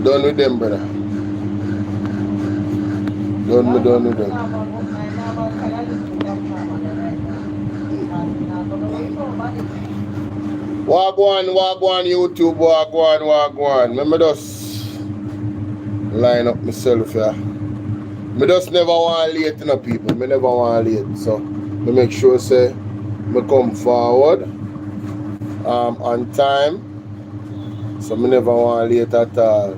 Done with them, brother. Done with them. Wagwan, YouTube, wagwan. Remember just line up myself here. Me just never want late, you know, people. Me never want late. So, me make sure, say, me come forward on time. So, me never want late at all.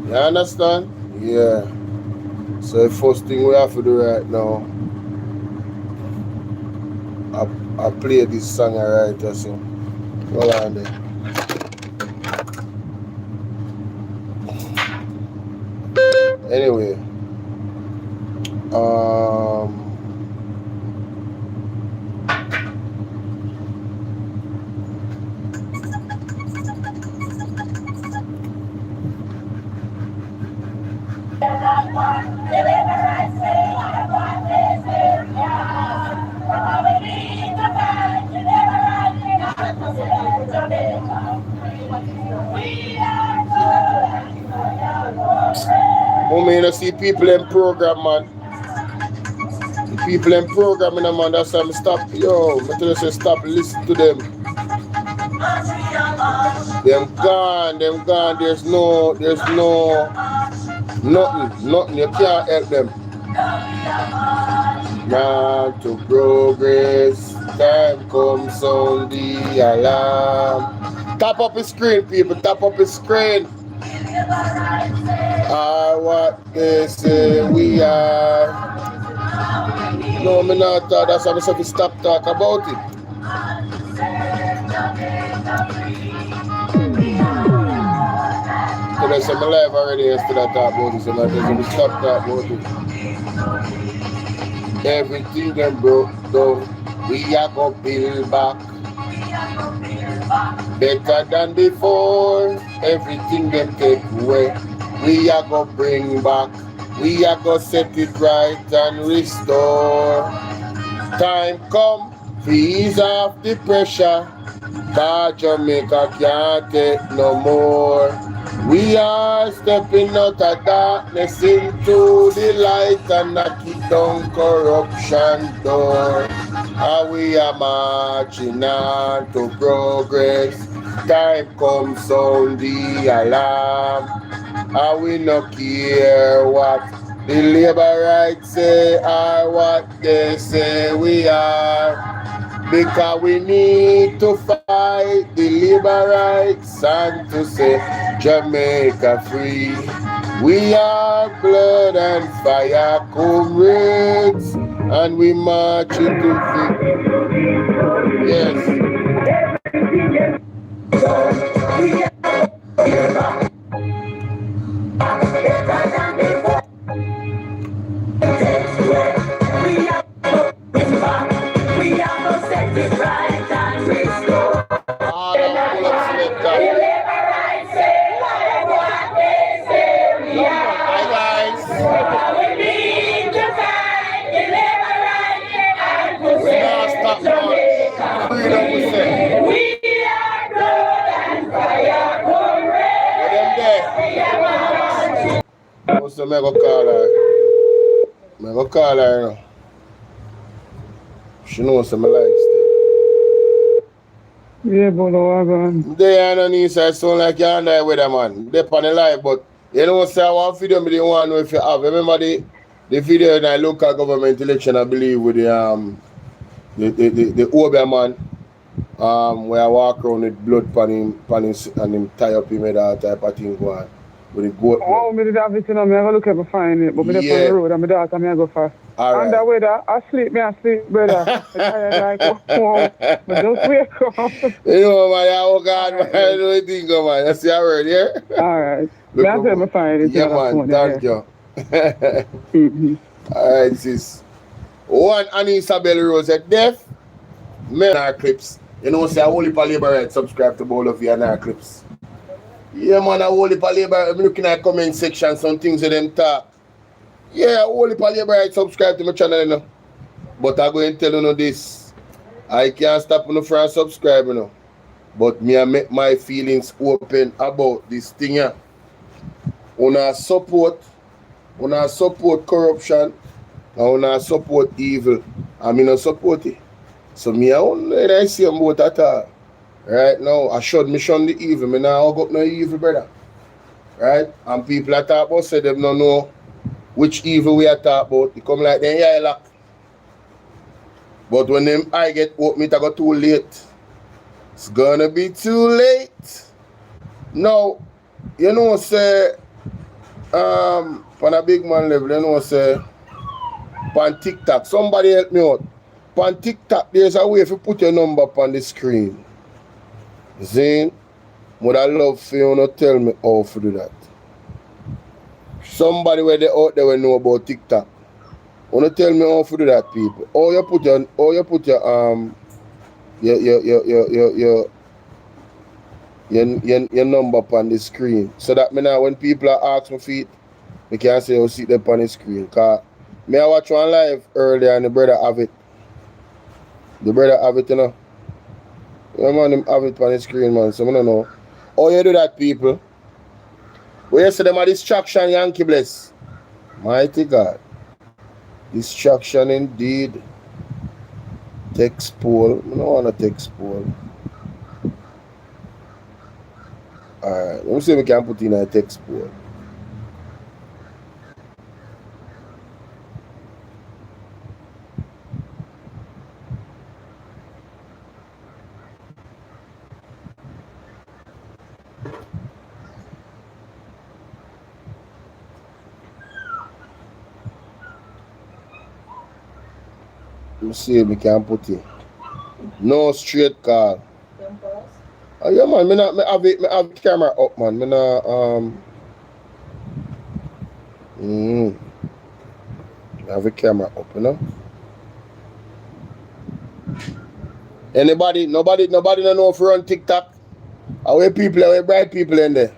You understand? Yeah. So, the first thing we have to do right now, I play this song right here, so hold on there. Anyway, you know, see people in program, man. The people in program, man, that's why I stop. Yo, I tell you, say stop, listen to them. Them gone. There's nothing. You can't help them. Now to progress, time comes, sound the alarm. Tap up the screen, people. Tap up the screen. Are what they say we are. No, me not talk. That's why I have to stop talk about it. So I said my life already yesterday I talk about it. So I have to stop talk about it. Everything them broke down. We are going to build back. Better than before. Everything them take away. We are going to bring back. We are going to set it right and restore. Time come, ease off the pressure. Cause Jamaica can't take no more. We are stepping out of darkness into the light and knocking down corruption door. And we are marching on to progress. Time comes, sound the alarm. And we no care what the labor rights say or what they say we are. Because we need to fight the labor rights and to say Jamaica free. We are blood and fire comrades and we march into victory. Yes. So I go call her. You know. She knows my lifestyle. Yeah, Bolo, I'm going. They on the inside sound like you're on the weather, man. They on the live, but you know, say one video me didn't want to know if you have. Remember the video in the local government election, I believe, with the Obia man, where I walk around with blood pan him and him tie up him with that type of thing going. With the goat. Oh, me did have it, you know, me I go look up and find it, but me yeah. On the road and my daughter me I go fast. All right. And the weather, I sleep, brother. I'm tired like, oh, but just wake up. You know, man, oh God, man, I don't think, man. That's your word, yeah? All right. Me I tell me find it. Yeah, man, thank you. All right, sis. One Anissa Bell Rose at death. Men are clips. You know, say I only for labor right, subscribe to Bolo via our clips. Yeah, man, I hold it for labor. I'm looking at comment section, some things of them talk. Yeah, I hold it for labor. Right, subscribe to my channel, you know. But I'm going to tell you this. I can't stop you from subscribing, you know. But me, I make my feelings open about this thing here. Una support corruption, and una support evil. I mean, I support it. So me, I don't see about at all. Right now, I should me shun the evil. Me now got no evil, brother. Right? And people are talk about say them don't know which evil we are talking about. They come like them yeah lock. But when them I get open, it I got too late. It's gonna be too late. Now, you know say on a big man level, you know say on TikTok, somebody help me out. On TikTok, there's a way if you put your number up on the screen. Zane, would I love for you to tell me how to do that? Somebody where they out there will know about TikTok. Wanna tell me how to do that, people? Or you put your number up on the screen. So that me now when people are asking for it, we can say oh see them on the screen. Cause me I watch one live earlier and the brother have it. The brother have it, you know. Yeah, man, him have it on the screen, man. So I don't know. How you do that, people? Where you see them a distraction, Yankee bless. Mighty God. Distraction indeed. Text poll. I don't want a text poll. Alright, let me see if we can put in a text poll. Let me see if we can put it. No straight call. Oh yeah man, me have the camera up man. Me not I have the camera up, you know. Nobody don't know if we run TikTok. Where bright people in there?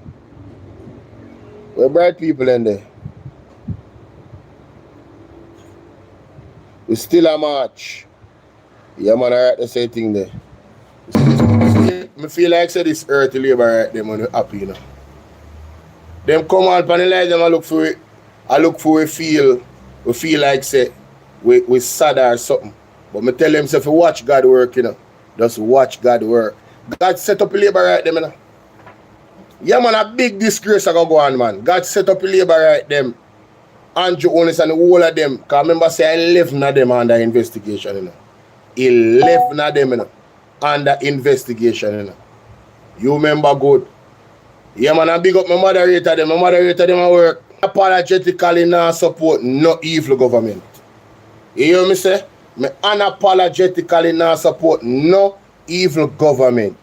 Where bright people in there? We still a march. Yeah man, I write the same thing there. I feel like say this earth labor right them when we happy, you know. Them come on pan the light, them I look for it. I look for we feel like say we sad or something. But me tell them say if you watch God work, you know. Just watch God work. God set up labor right them, you know. Yeah man, a big disgrace I go on, man. God set up labor right them. Andrew Onis and the whole of them. Cause remember say 11 of them under investigation, you know. 11 of them, you know. Under investigation, you know. You remember good. Yeah man, I big up my moderator them. My moderator them at work. Apologetically not support no evil government. You hear me say? Me unapologetically not support no evil government.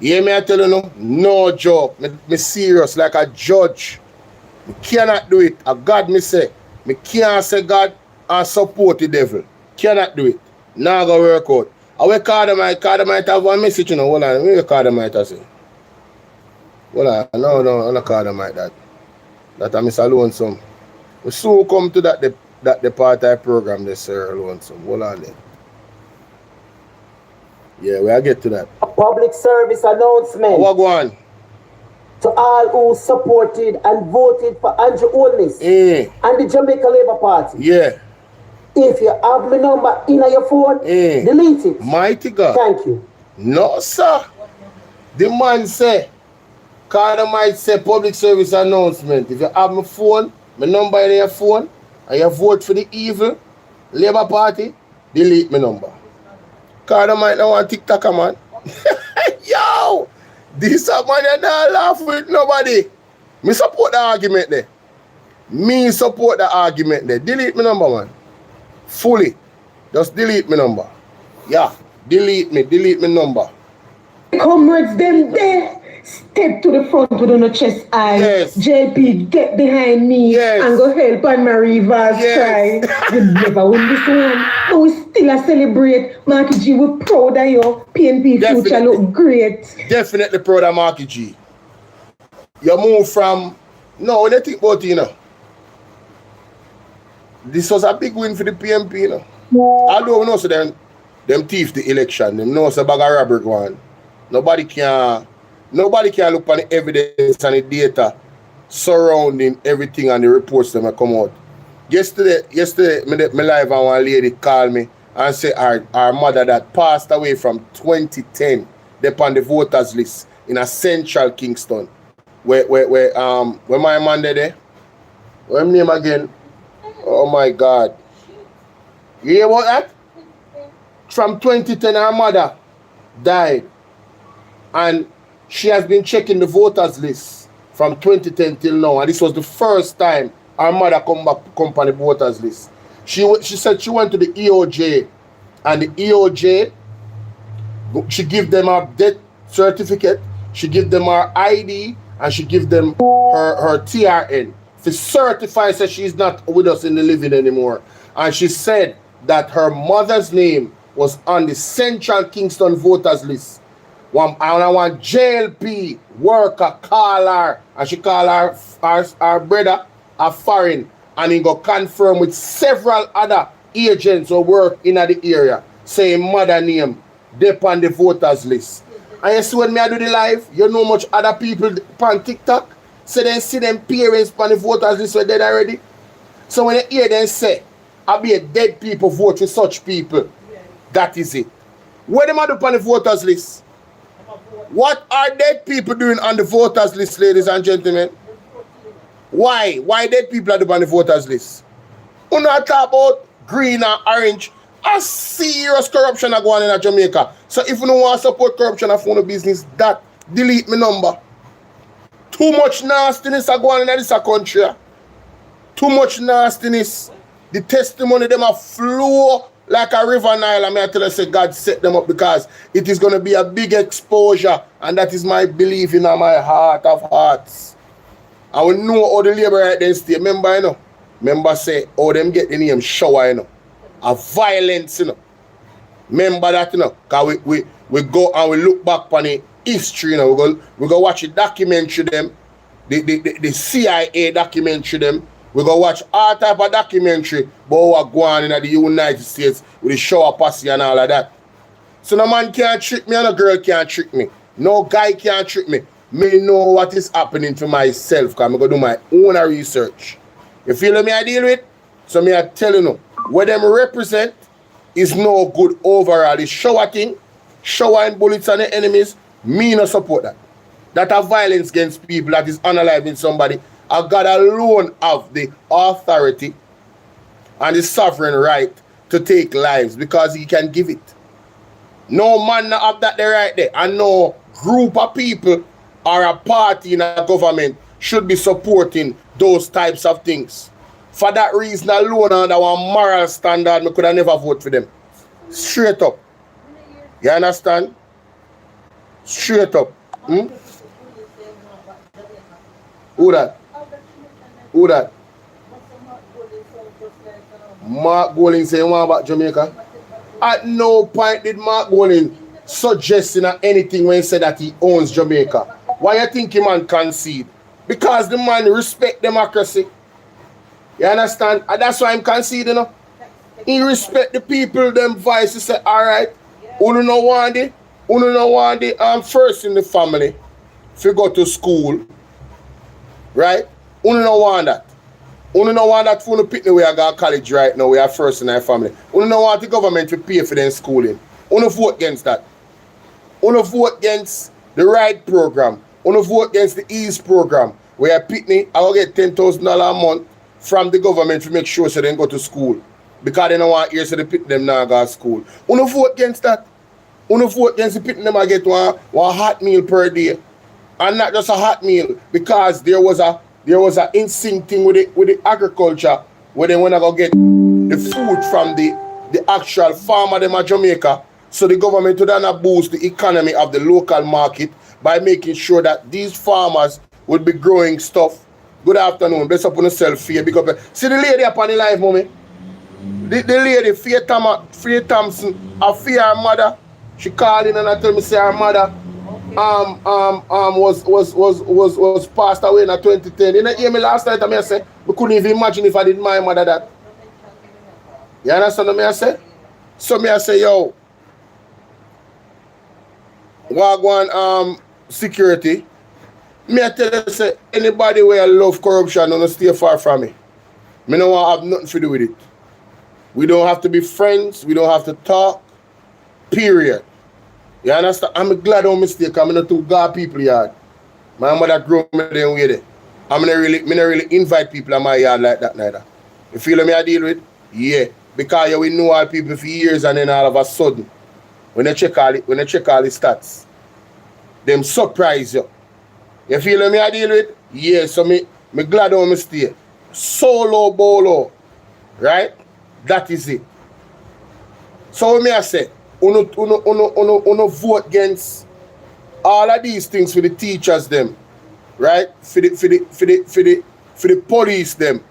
You hear me I tell you no? No joke. Me serious like a judge. Me cannot do it. A God me say. Me can't say God and support the devil. Cannot do it. Now go work out. I will Cardamite have one message, you know. Hold on, what Cardamite I say? Hold on, no, I'm not Cardamite that. That I miss a lonesome. We soon come to the part-time program this lonesome. Hold on then. Yeah, we'll get to that. A public service announcement. What go on? To all who supported and voted for Andrew Holness and the Jamaica Labour Party. Yeah. If you have my number in your phone, delete it. Mighty God. Thank you. No, sir. The man say, Carter might say public service announcement. If you have my phone, my number in your phone, and you vote for the evil Labour Party, delete my number. Carter might not want TikTok, man. Yo! This a man you not laugh with nobody. Me support the argument there. Me support the argument there. Delete my number, man. Fully. Just delete my number. Yeah. Delete my number. Comrades, them there. Step to the front with on chest eye. Yes. JP, get behind me and go help Anne-Marie Vaz cry. You never win this one. But we still celebrate. Marky G, we're proud of you. PNP future look great. Definitely proud of Marky G. You move from... No, when you think about it, you know. This was a big win for the PNP, you know. Although we know so them thief the election. Them know so bag of robbery one. Nobody can look on the evidence and the data surrounding everything and the reports that come out. Yesterday, me live and one lady called me and say our mother that passed away from 2010, they on the voters list in a central Kingston. Where my man there? What name again? Oh my God. You hear about that? From 2010, our mother died. And she has been checking the voters list from 2010 till now. And this was the first time our mother come on the voters list. She said she went to the EOJ. And the EOJ, she give them her death certificate. She give them her ID. And she give them her TRN. To certify that she's not with us in the living anymore. And she said that her mother's name was on the Central Kingston voters list. One JLP worker call her, and she call her brother a foreign, and he go confirm with several other agents who work in the area, saying mother name, they on the voters list. And you see when me I do the live, you know much other people on TikTok, so then see them parents on the voters list were dead already. So when you hear them say, I be a dead people vote for such people, that is it. What them I do on the voters list? What are dead people doing on the voters list, ladies and gentlemen? Why? Why dead people are on the voters list? We not talk about green and orange. A serious corruption are going on in Jamaica. So if you don't want to support corruption of phone business, that delete my number. Too much nastiness are going on in this country. Too much nastiness. The testimony them are flow like a river Nile. I tell you, say God set them up because it is going to be a big exposure, and that is my belief in my heart of hearts. I will know how the labor right there stay. Remember, you know. Remember say, oh, them get the name shower, you know. A violence, you know. Remember that, you know. Because we go and we look back on the history, you know. We go watch a documentary them. The CIA documentary them. We go watch all type of documentary about what go on in the United States with the shower posse and all of that. So no man can't trick me and no girl can't trick me. No guy can't trick me. Me know what is happening to myself because I'm going to do my own research. You feel me I deal with? So me I tell you no. What them represent is no good overall. The shower thing, showering bullets on the enemies, me no support that. That a violence against people that is unaliving somebody. God alone have the authority and the sovereign right to take lives because he can give it. No man have that there right there. And no group of people or a party in a government should be supporting those types of things. For that reason alone, under one moral standard, I could have never vote for them. Straight up. You understand? Straight up. Who that? Who that? Mark Golding saying what about Jamaica? At no point did Mark Golding suggesting anything when he said that he owns Jamaica. Why you think him man concede? Because the man respect democracy. You understand? And that's why I'm conceding. He respect the people, them voice. He say, alright, who don't want the first in the family if you go to school. Right? Who don't want that? Who don't want that for the people we are going to college right now, we are first in our family. Who don't want the government to pay for their schooling. Who don't vote against that? Who don't vote against the right program? Who don't vote against the ease program? Where Pitney, I will get $10,000 a month from the government to make sure so they go to school. Because they don't want to hear so they pit them now go to school. Who don't vote against that? Who don't vote against the pit them I get one hot meal per day? And not just a hot meal, because there was a instinct thing with the agriculture where they want to go get the food from the actual farmer them at Jamaica. So the government would then boost the economy of the local market by making sure that these farmers would be growing stuff. Good afternoon. Bless up on yourself, Faye. Big up. See the lady up on the live, mommy? The lady, Faye Thompson, her mother. She called in and I tell me say her mother was passed away in 2010. You know, hear me last night I say we couldn't even imagine if I did my mother that. You understand what I say? So me I say, yo, Wagwan security. Me I tell you, say, anybody where love corruption, don't stay far from me. Me don't want to have nothing to do with it. We don't have to be friends. We don't have to talk. Period. You understand? I'm glad I'm mistaken. I'm not too God people yard. My mother grew me them way there. I'm not really invite people in my yard like that neither. You feel me I deal with? Yeah. Because we know all people for years and then all of a sudden, when they check all the stats, them surprise you. You feel me I deal with? Yeah, so me glad I'm stay. Solo Bolo. Right? That is it. So me I say, uno vote against all of these things for the teachers them, right? For the police them.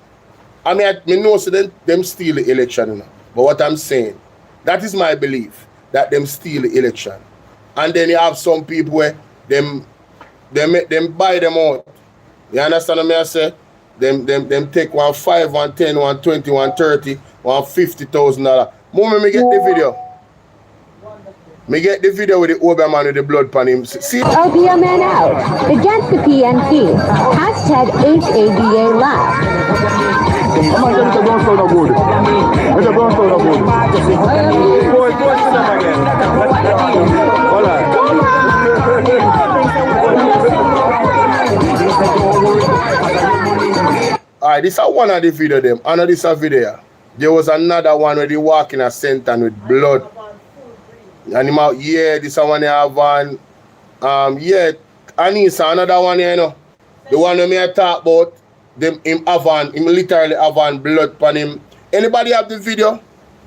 I mean, I know so them steal the election, you know. But what I'm saying, that is my belief, that them steal the election. And then you have some people where them buy them out. You understand what I say? Them take 1.5, 1.10, 1.20, 1.30, $150,000. Moment me get the video. Me get the video with the Oberman with the blood pan him. See? LBM man out against the PNP. Hashtag HADA left. Alright, this is one of the video them. Another this a video. There was another one where they walk in a center with blood. And him out, yeah, this one they have one. Yeah, and it's another one here, you know. The one that me I talk about, him literally have one blood pan him. Anybody have the video?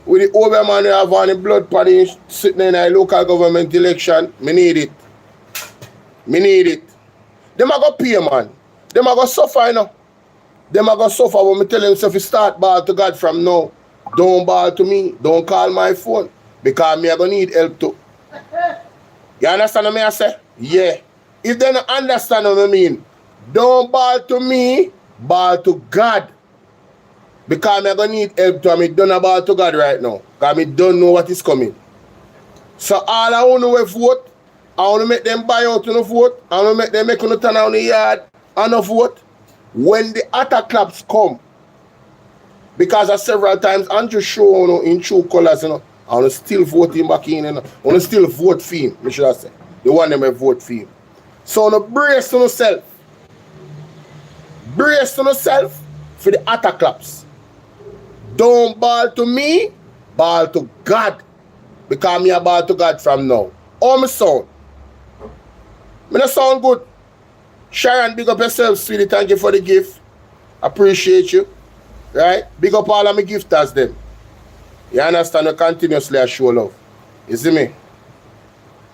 With the Oberman they have one blood pan him sitting in a local government election. Me need it. Them a go pay, man. Them a go suffer, you know. Them a go suffer when me tell them, so if you start ball to God from now, don't ball to me, don't call my phone. Because me I gonna need help too. You understand what I say? Yeah. If they don't understand what I mean, don't ball to me, ball to God. Because me I gonna need help too. I don't ball to God right now. Because I don't know what is coming. So all I want to vote, I want to make them buy out on the vote. I want to make them make on the turn on the yard and the vote. When the attack claps come, because I several times Andrew show, you know, in true colors, you know, I want to still vote him back in, you know. I want to still vote for him, I should say. The one that I vote for him. So I want to brace on yourself. Brace on yourself for the attack claps. Don't ball to me, ball to God. Because me a ball to God from now. Oh, my sound. Me not sound good. Sharon, big up yourself, sweetie. Thank you for the gift. Appreciate you. Right? Big up all of my gifters them. You understand? You continuously I show love. You see me?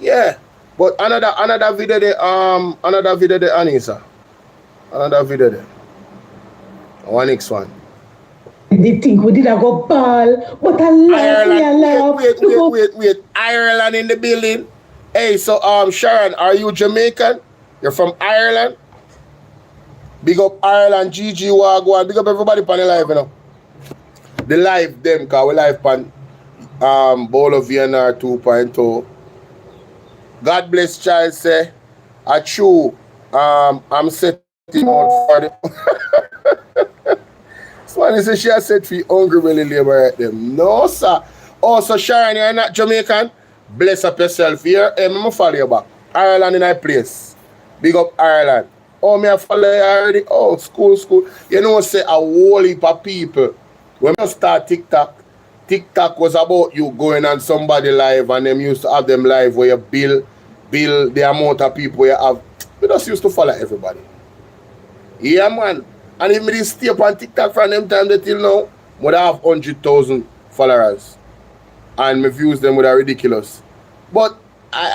Yeah. But another video there, Anissa. Another video there. One next one. They think we did a go ball, but I love. Wait. Ireland in the building. Hey, so Sharon, are you Jamaican? You're from Ireland? Big up Ireland, GG Wagwan. Big up everybody on the live, you know. The live them, cause we live on Bolo VNR 2.0. God bless child say, I true. I'm setting out for the Somebody say she has set for hungry belly labor at them. No, sir. Oh, so Sharon, you're not Jamaican? Bless up yourself here. Hey, I'm gonna follow you back. Ireland in a place. Big up Ireland. Oh, me I follow you already. Oh, school. You know, say a whole heap of people. When I start TikTok was about you going on somebody live and them used to have them live where you bill the amount of people you have. We just used to follow everybody. Yeah, man. And if me didn't stay up on TikTok from them time till now, would have 100,000 followers. And my views them would are ridiculous. But,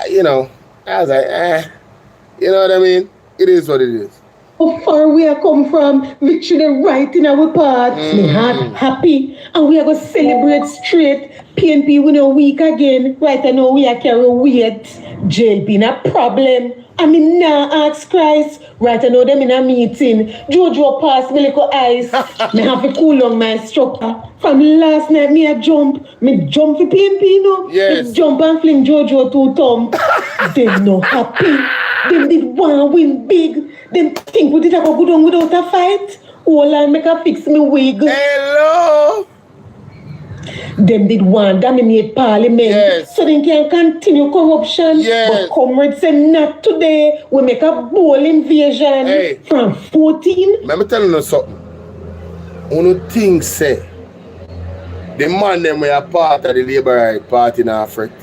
you know, I was like, you know what I mean? It is what it is. How far we are come from, victory right in our part. Me heart happy, and we are going to celebrate straight. PNP win a week again. Right, I know we are carrying weight. Jail been a problem. I mean, nah, ask Christ. Right, I know them in a meeting. Jojo passed me little ice. Me have to cool on my structure. From last night, me a jump. Me jump for PNP, no? Yes. Me jump and fling Jojo to thumb. Them no happy. Them did one win big. Them think we did have a good one without a fight. All I make a fix me wig. Hello. Them did one dominate parliament, so they can continue corruption. But comrades say not today. We make a bold invasion from 14. Let me tell you something. One thing say, the man them were a part of the Labour Right Party in Africa.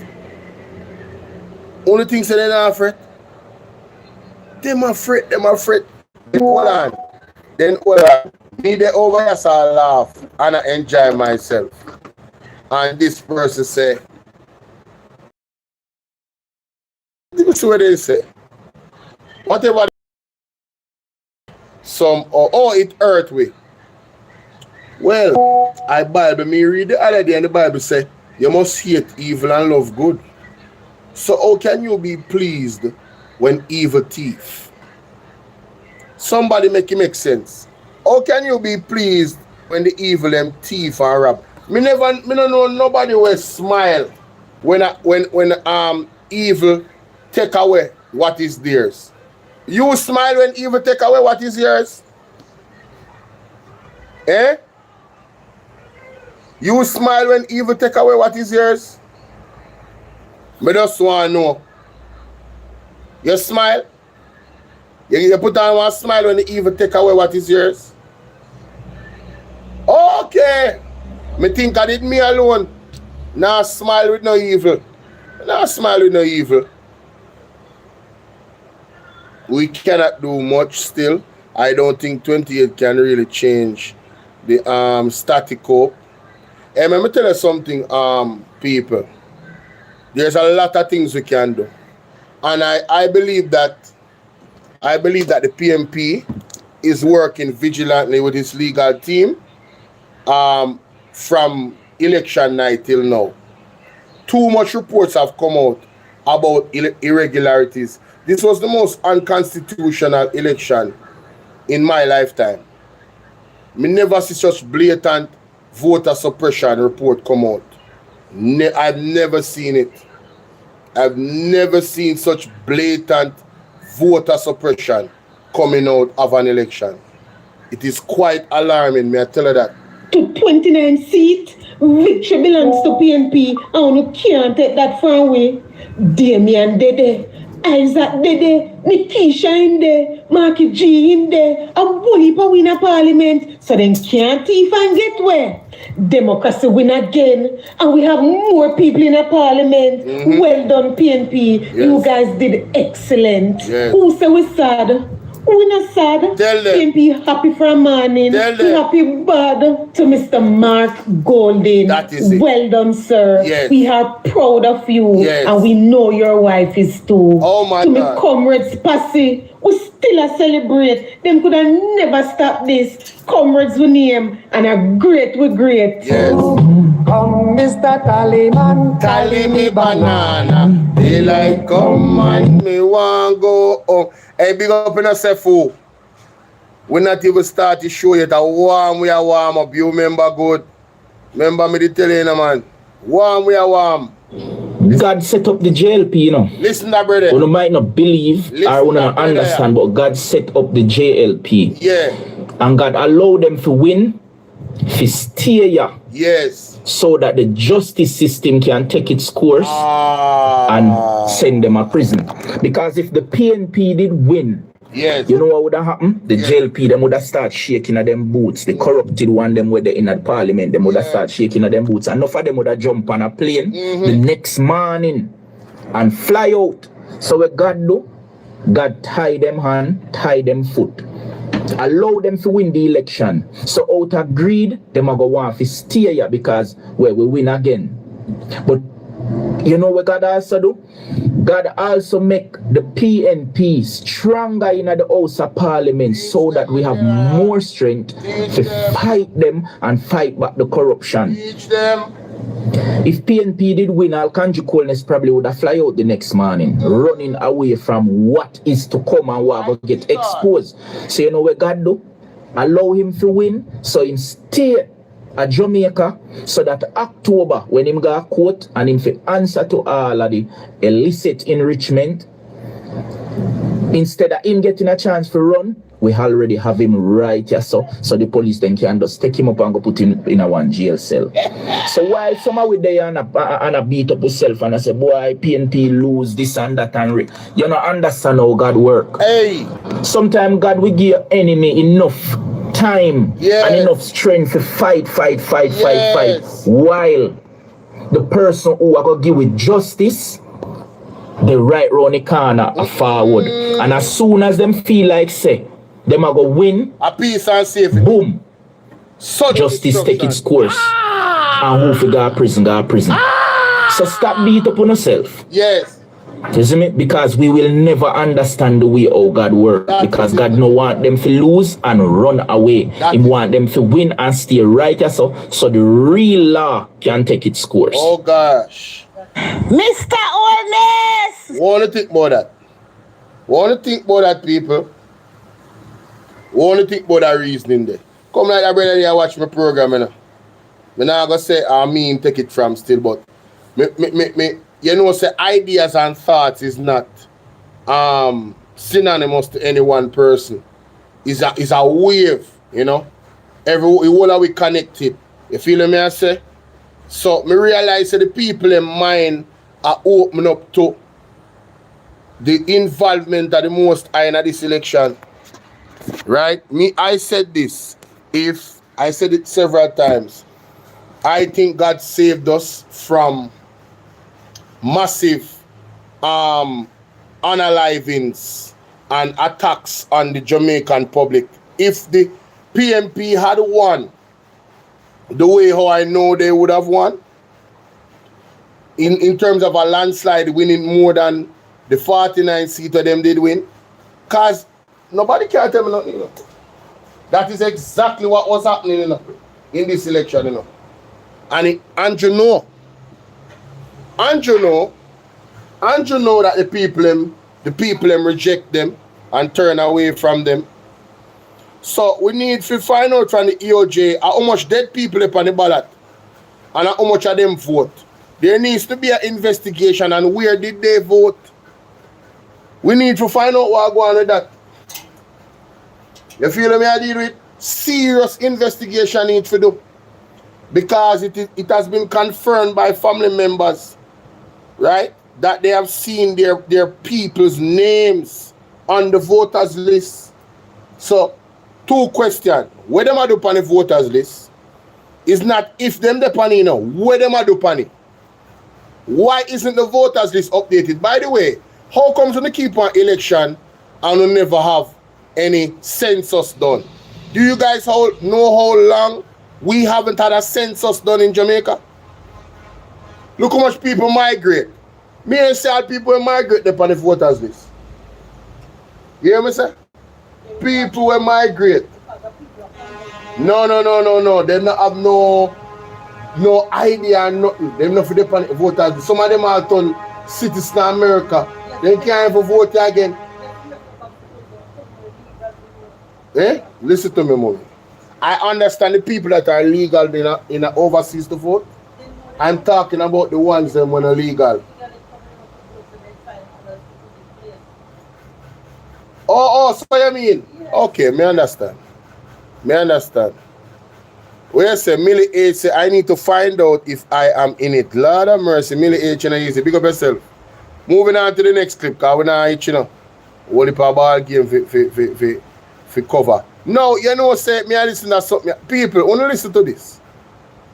Only thing say they not afraid. Them afraid. Then hold on. Me they over here so I laugh and I enjoy myself. And this person say, this is what they say. Whatever it hurt we. Well, me read the other day and the Bible say, you must hate evil and love good. So how can you be pleased when evil thief? Somebody make sense. How can you be pleased when the evil them thief and rob? Me don't know nobody will smile when evil take away what is theirs. You smile when evil take away what is yours? Eh? You smile when evil take away what is yours? Me just want to know. You smile? You put on one smile when the evil take away what is yours? Okay. Me think I did me alone. Now smile with no evil. We cannot do much still. I don't think 28 can really change the static quo. And let me tell you something, people. There's a lot of things we can do. And I believe that the PMP is working vigilantly with its legal team from election night till now. Too much reports have come out about irregularities. This was the most unconstitutional election in my lifetime. Me never see such blatant voter suppression report come out. I've never seen it. I've never seen such blatant voter suppression coming out of an election. It is quite alarming, may I tell you that. To 29 seats, victory belongs to PNP, and you can't take that far away. Damien Dede, Isaac Dede, Nikisha in there, Marky G in there, a bully for win a parliament, so then can't even get where. Democracy win again, and we have more people in a parliament. Mm-hmm. Well done, PNP. Yes. You guys did excellent. Yes. Who say we sad? We not sad. Tell them. PNP happy for a morning. Tell them. We happy bad to Mr. Mark Golden. That is it. Well done, sir. Yes. We are proud of you. Yes. And we know your wife is too. Oh my to God. Me comrades Passy, we still a celebrate. Them could have never stopped this. Comrades we name and a great we great. Yes. Come, Mr. Tallyman, tally me banana. Daylight come and me want go home. Hey, big up in yourself, fool. We not even start the show yet. We are warm up. You remember good? Remember me to tell you, man. We are warm. God set up the JLP, you know. Listen that, brother. You might not believe or not understand, but God set up the JLP. Yeah. And God allowed them to win, to stay here. Yes. So that the justice system can take its course and send them a prison. Because if the PNP did win, yes, you know what would have happened? The JLP, them would have started shaking at them boots. The corrupted one, them were in at parliament, them would have started shaking at them boots. And enough of them would have jumped on a plane the next morning and fly out. So what God do? God tie them hand, tie them foot. Allow them to win the election. So out of greed, them are going to want to stay here because we win again. But you know what God also do? God also make the PNP stronger in the House of Parliament so that we have more strength to fight them and fight back the corruption. Teach them. If PNP did win, Alkanji Coldness probably would have fly out the next morning, running away from what is to come and what will get exposed. So you know what God do? Allow him to win, so him stay at Jamaica, so that October, when him got court and him fi answer to all of the illicit enrichment, instead of him getting a chance to run, we already have him right here, so the police then can just take him up and go put him in a one jail cell. So while some are with there and a beat up yourself and I say, boy, PNP lose this and that and you don't understand how God work. Hey, sometimes God will give your enemy enough time and enough strength to fight, while the person who are going to give with justice, they right round the corner forward. And as soon as them feel like say, them are going to win, a peace and safety. Boom. Justice take its course. And who for go prison. So stop beat up on yourself. Yes. You see me? Because we will never understand the way how God works. Because God no want them to lose and run away. He want them to win and stay right here, so the real law can take its course. Oh gosh. Mr. Oldness! Want to think about that, people? Want to think about that reasoning there? Come like that brother here watch my program, you know. I'm not going to say I mean take it from still, but me you know, say ideas and thoughts is not synonymous to any one person. It's a wave, you know. All are we connected. You feel me I say? So me realize that the people in mind are open up to the involvement of the Most High in this election. Right? I said this. I said it several times. I think God saved us from massive unalivings and attacks on the Jamaican public. If the PNP had won the way how I know they would have won, in terms of a landslide winning more than the 49 seats of them did win, because nobody can tell me nothing, you know. That is exactly what was happening, you know, in this election, you know. And you know that the people reject them and turn away from them. So we need to find out from the EOJ how much dead people are on the ballot and how much of them vote. There needs to be an investigation and where did they vote. We need to find out what's going on with that. You feel me? I deal with serious investigation needs to do. Because it has been confirmed by family members, right, that they have seen their people's names on the voters list. So, two questions. Where them are do on the voters list is not if them the pan, you know, where them are do pan it. Why isn't the voters list updated? By the way, how comes when they keep on election and we never have any census done? Do you guys know how long we haven't had a census done in Jamaica? Look how much people migrate. Me and say people migrate upon the voters list. You hear me say? People will migrate. No. They don't have no idea, nothing. They don't for the voters list. Some of them are turned citizens in America. They can't even vote again. Listen to me, mommy. I understand the people that are legal in overseas to vote. I'm talking about the ones that when are legal. Oh, so you mean? Okay, me understand. Where say Millie H say I need to find out if I am in it. Lord of mercy, Millie H and easy. Big up yourself. Moving on to the next clip, because we're not each, you know. Only for ball game for cover. No, you know, say me I listen to something. People, only listen to this.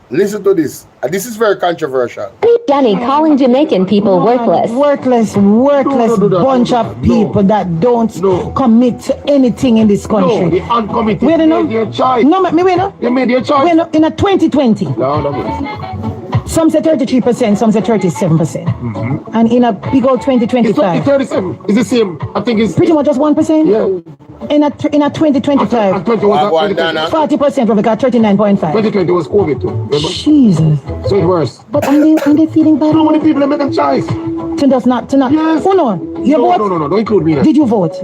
Listen to this. This is very controversial. Johnny calling Jamaican people worthless. Worthless bunch of people that don't commit to anything in this country. No, the uncommitted wait, made their choice. No, me wait, no. They made their choice. Wait, no, in a 2020. No. Some say 33%, some say 37%. And in a big old 2025. It's 37. It's the same. I think it's pretty much just 1%. Yeah. In a 2025, 40% of it got 39.5. 2020 was COVID too. Remember? Jesus. So it's worse. But are they feeling bad? How many people make a choice? To not. Yes. Oh no. You vote? No, don't include me. Did you vote?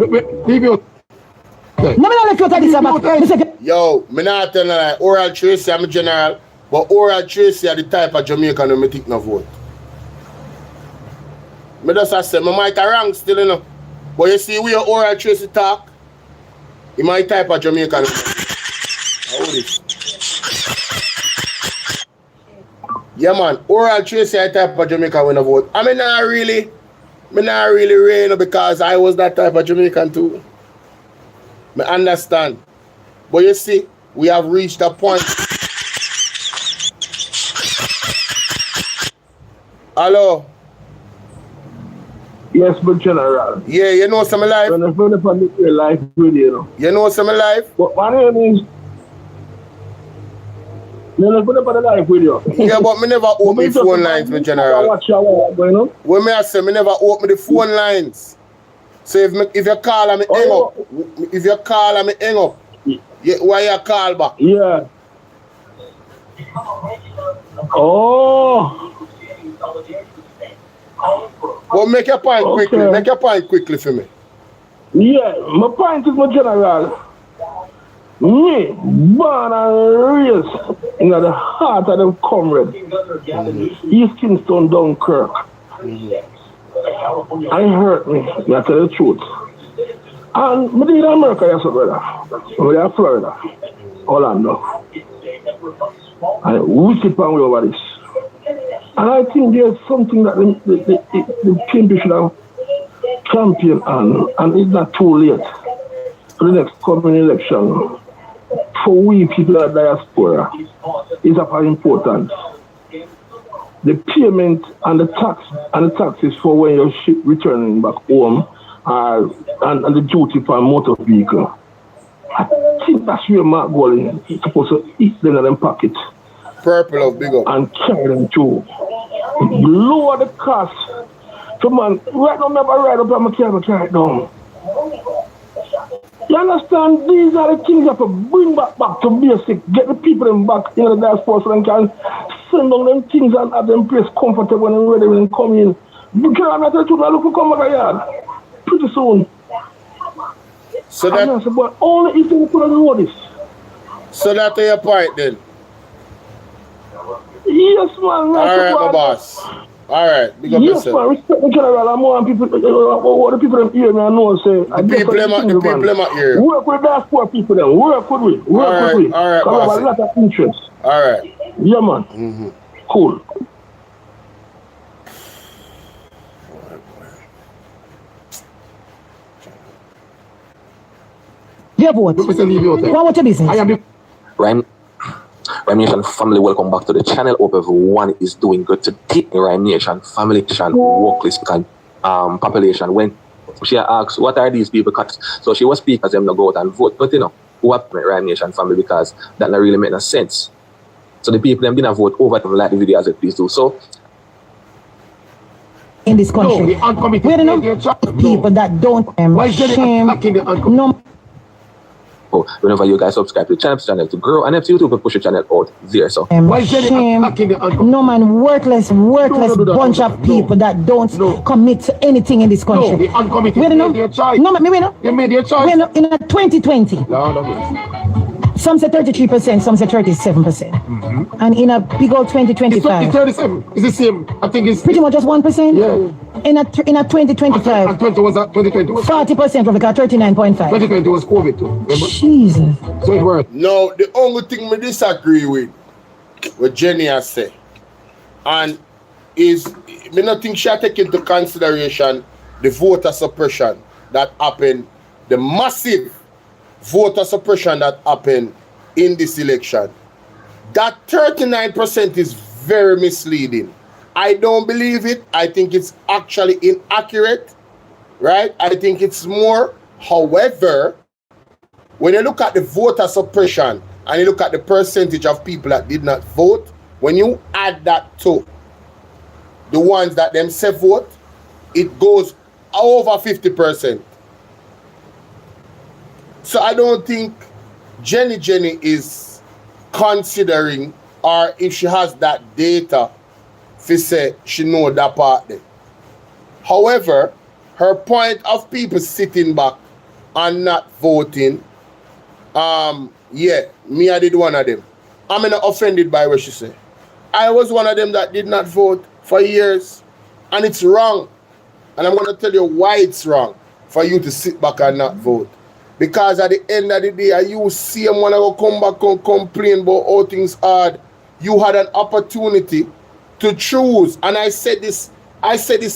Leave you. No, me not let you tell this about. Yo, me not tell like Oral Tracy, I'm a general, but Oral Tracy are the type of Jamaican who me think no vote. Me just say, me might have wrong still, you know. But you see, we are Oral Tracy talk, he might type of Jamaican. How this? Yeah, man, Oral Tracy I type of Jamaican when I vote. I mean, not really rain because I was that type of Jamaican too. I understand. But you see, we have reached a point. Hello? Yes, but general. Yeah, you know some life? When I found upon the life video, you know some life? But my name is... You put up on the live video. Yeah, but me never open the phone lines, my general. When me I say, me never open the phone lines. So if you call and me hang up, if you call and me hang up, why you call back? Yeah. Oh. Well, make your point quickly. Make your point quickly for me. Yeah, my point is my general. Me, born and raised in the heart of them comrades. East Kingston, Dunkirk. I hurt me, I tell the truth. And I did in America, yes, brother. I in Florida, Orlando. And we keep on over this. And I think there's something that the people should have championed on, and it's not too late for the next coming election. For we people at diaspora, is of importance. The payment and the taxes for when you're returning back home, and the duty for a motor vehicle. I think that's where Mark Golling is supposed to eat them in them pocket. Purple of big up. And carry them too. Lower the cost. So man, right now remember right up on my car, carry it down. You understand? These are the things you have to bring back to basic. Get the people them back in the diaspora so they can send down them things and have them place comfortable and ready when they come in. You can't tell the truth, I look for come back yard. Pretty soon. So that, but only if you put on this. So that's your point then? Yes, man. Alright, my boss. Alright, big up yes, yourself. Man, respect the general. I'm more people, all the people that hear me, I know, say, the people them here. Work with the diaspora people, then. Work with we. Work with we. Alright, boss. We have a lot of interest. Alright. Yeah, man. Cool. Yeah, what? What was your business? I am Rhyme Nation family, welcome back to the channel. Hope everyone is doing good today. Rhyme Nation family, workless population. When she asked, what are these people? So she was speaking as them to go out and vote. But you know, who happened with Rhyme Nation family because that not really make no sense. So the people them didn't vote over them like the video as they please do. So in this country, we're the people that don't shame. No. Whenever you guys subscribe to the channel to grow, and if YouTube will push the channel out there. So no man, worthless bunch of people that don't commit to anything in this country. You made your choice. In a 2020. Some say 33%, some say 37%. And in a big old 2025. It's 37. It's the same. I think it's pretty much just 1%. Yeah. In a 2025. And 2020 was 40% of it got 39.5. 2020 was COVID too. Remember? Jesus. So it worked. No, the only thing we disagree with what Jenny has said, and is me not think she take into consideration the voter suppression that happened, the massive voter suppression that happened in this election. That 39% is very misleading. I don't believe it. I think it's actually inaccurate, right? I think it's more. However, when you look at the voter suppression and you look at the percentage of people that did not vote, when you add that to the ones that themselves vote, it goes over 50%. So I don't think Jenny is considering, or if she has that data, to say she know that part there. However, her point of people sitting back and not voting, yeah, me I did one of them. I'm not offended by what she said. I was one of them that did not vote for years, and it's wrong. And I'm going to tell you why it's wrong for you to sit back and not vote. Because at the end of the day, you see them want to come back and complain about how things hard. You had an opportunity to choose. And I said this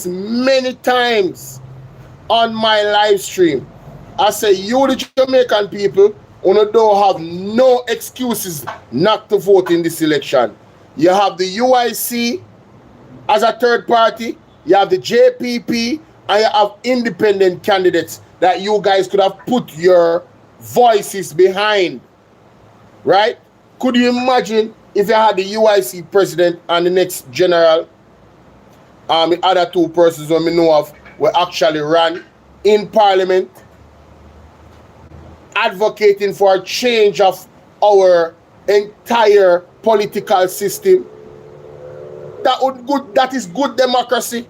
many times on my live stream. I say, you the Jamaican people, you don't have no excuses not to vote in this election. You have the UIC as a third party, you have the JPP, and you have independent candidates that you guys could have put your voices behind, right? Could you imagine if you had the UIC president and the next general, the other two persons who we know of were actually ran in parliament, advocating for a change of our entire political system? That is good democracy,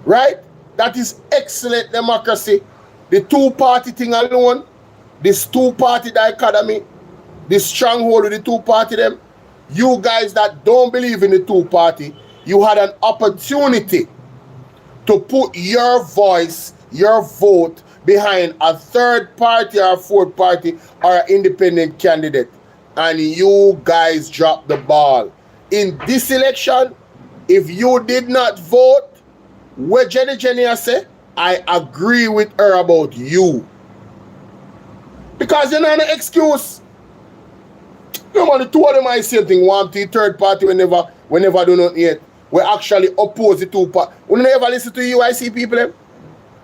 right? That is excellent democracy. The two-party thing alone, this two-party dichotomy, the stronghold of the two-party them, you guys that don't believe in the two-party, you had an opportunity to put your voice, your vote behind a third party or a fourth party or an independent candidate, and you guys dropped the ball. In this election, if you did not vote, what Jenny said, I agree with her about you. Because you're not an excuse. No man, the two of them are the same thing. One to the third party whenever do not yet. We actually oppose the two party. We never listen to UIC people.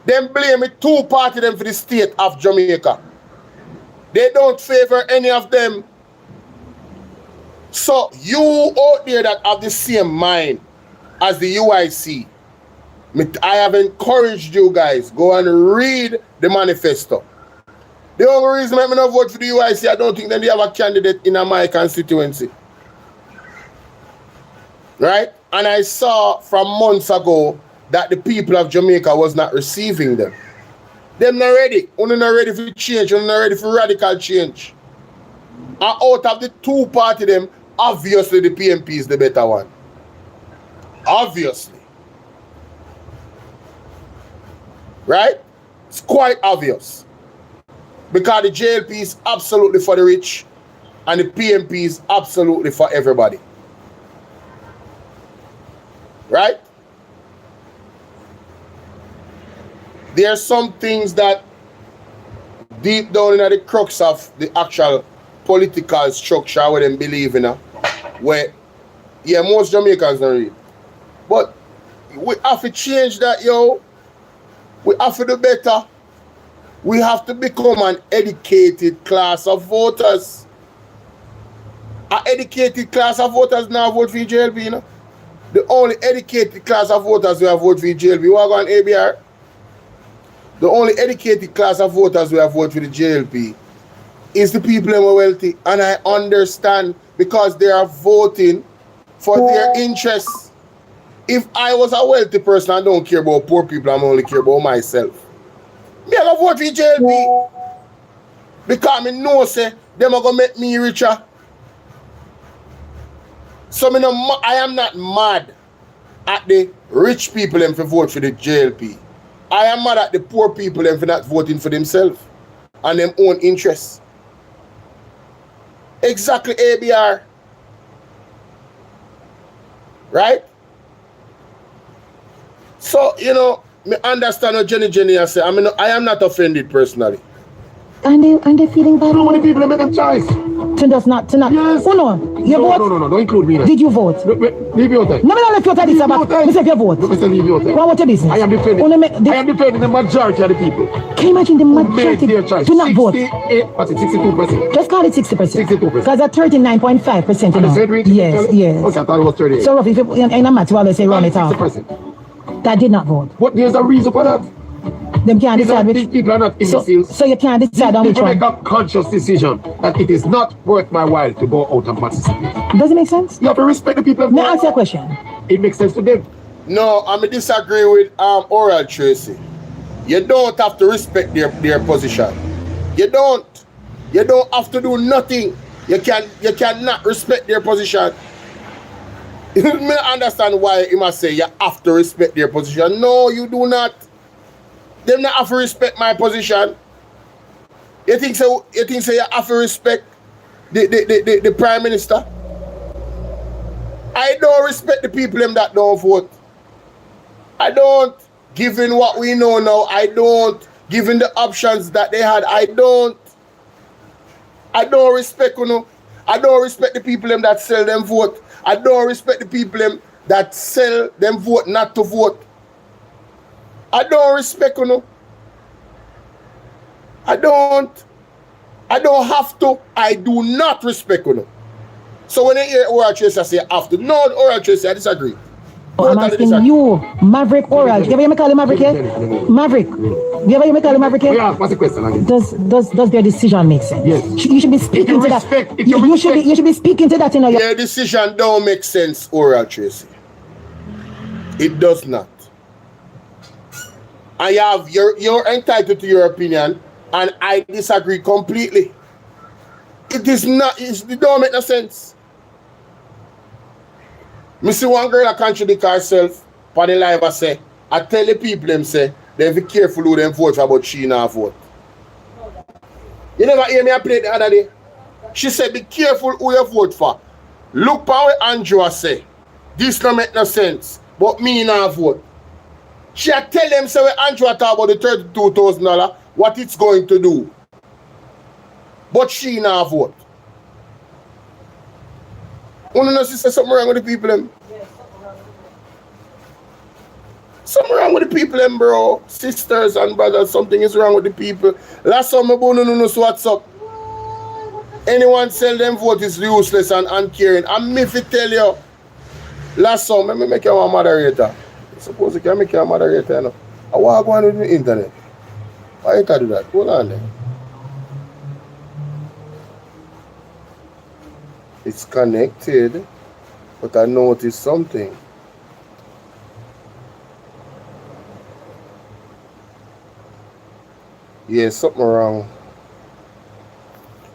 Them blame the two party them for the state of Jamaica. They don't favor any of them. So you out there that have the same mind as the UIC, I have encouraged you guys, go and read the manifesto. The only reason I'm not vote for the UIC, I don't think that they have a candidate in my constituency. Right? And I saw from months ago that the people of Jamaica was not receiving them. They're not ready. They're not ready for change. They're not ready for radical change. And out of the two party them, obviously the PMP is the better one. Obviously. Right? It's quite obvious. Because the JLP is absolutely for the rich and the PMP is absolutely for everybody. Right? There are some things that deep down in the crux of the actual political structure where they believe in, where, yeah, most Jamaicans don't read. But we have to change that, yo. We have to do better. We have to become an educated class of voters. An educated class of voters now vote for JLP, you know. The only educated class of voters who have voted for JLP, we are going ABR. The only educated class of voters who have voted for the JLP is the people who are wealthy. And I understand because they are voting for their interests. If I was a wealthy person, I don't care about poor people, I only care about myself. Me I go vote for JLP. Because I know say them are going to make me richer. So I am not mad at the rich people them for vote for the JLP. I am mad at the poor people them for not voting for themselves and their own interests. Exactly, ABR. Right? So, you know, me understand what Jenny I say. I mean, I am not offended personally. And they feeling bad. How many people make a choice? To not. Yes. Oh no. You vote? No, don't include me. Did you vote? Leave your time. No, left your time. This about. Me say you vote. Leave your time. What your business? I am defending the majority of the people. Can you imagine the majority to not vote? 62%. Just call it 60%. 62%. Because at 39.5%, you know. Yes. Okay, I thought it was 38. So if you in a math, you always say run it off. 60%. That did not vote. But there's a reason for that. Them can't decide which. People are not imbeciles. So you can't decide on which one. People make a conscious decision that it is not worth my while to go out and participate. Does it make sense? You have to respect the people. May I ask you a question? It makes sense to them. No, I disagree with Oral Tracy. You don't have to respect their position. You don't have to do nothing. You cannot respect their position. I understand why you must say you have to respect their position. No, you do not. Them not have to respect my position. You think so? You have to respect the Prime Minister? I don't respect the people them that don't vote. I don't. Given what we know now, I don't. Given the options that they had, I don't respect you know. I don't respect the people them that sell them vote. I don't respect the people them that sell them vote not to vote. I don't respect you know. I don't have to. I do not respect you know. So when I hear Oral Tracy, I say I have to. No, Oral Tracy, I disagree. I'm asking you, Maverick Oral. You ever hear me call him Maverick yet? Maverick. You ever hear me call him Maverick yet? Yeah, what's the question again? Does their decision make sense? Yes. You should be speaking to that. You should be speaking to that in your Their decision don't make sense, Oral Tracy. It does not. You're entitled to your opinion, and I disagree completely. It don't make no sense. Me see one girl a contradict herself on the live. I tell the people them say they be careful who them vote for, but she not vote. You never hear me I play the other day? She said be careful who you vote for. Look how Andrew say this don't make no sense, but me not vote. She tell them say when Andrew talk about the $32,000 what it's going to do, but she not vote. Wanna know she said something wrong with the people them? Yes, something wrong with the people them, bro. Sisters and brothers, something is wrong with the people. Last summer, no know what's up. Anyone sell them vote is useless and uncaring. And me if it tell you, last summer, let me make you a moderator. I suppose you can make you a moderator, you know. I want to go on with the internet. Why you can do that? Hold on there. It's connected, but I noticed something. Yeah, something wrong.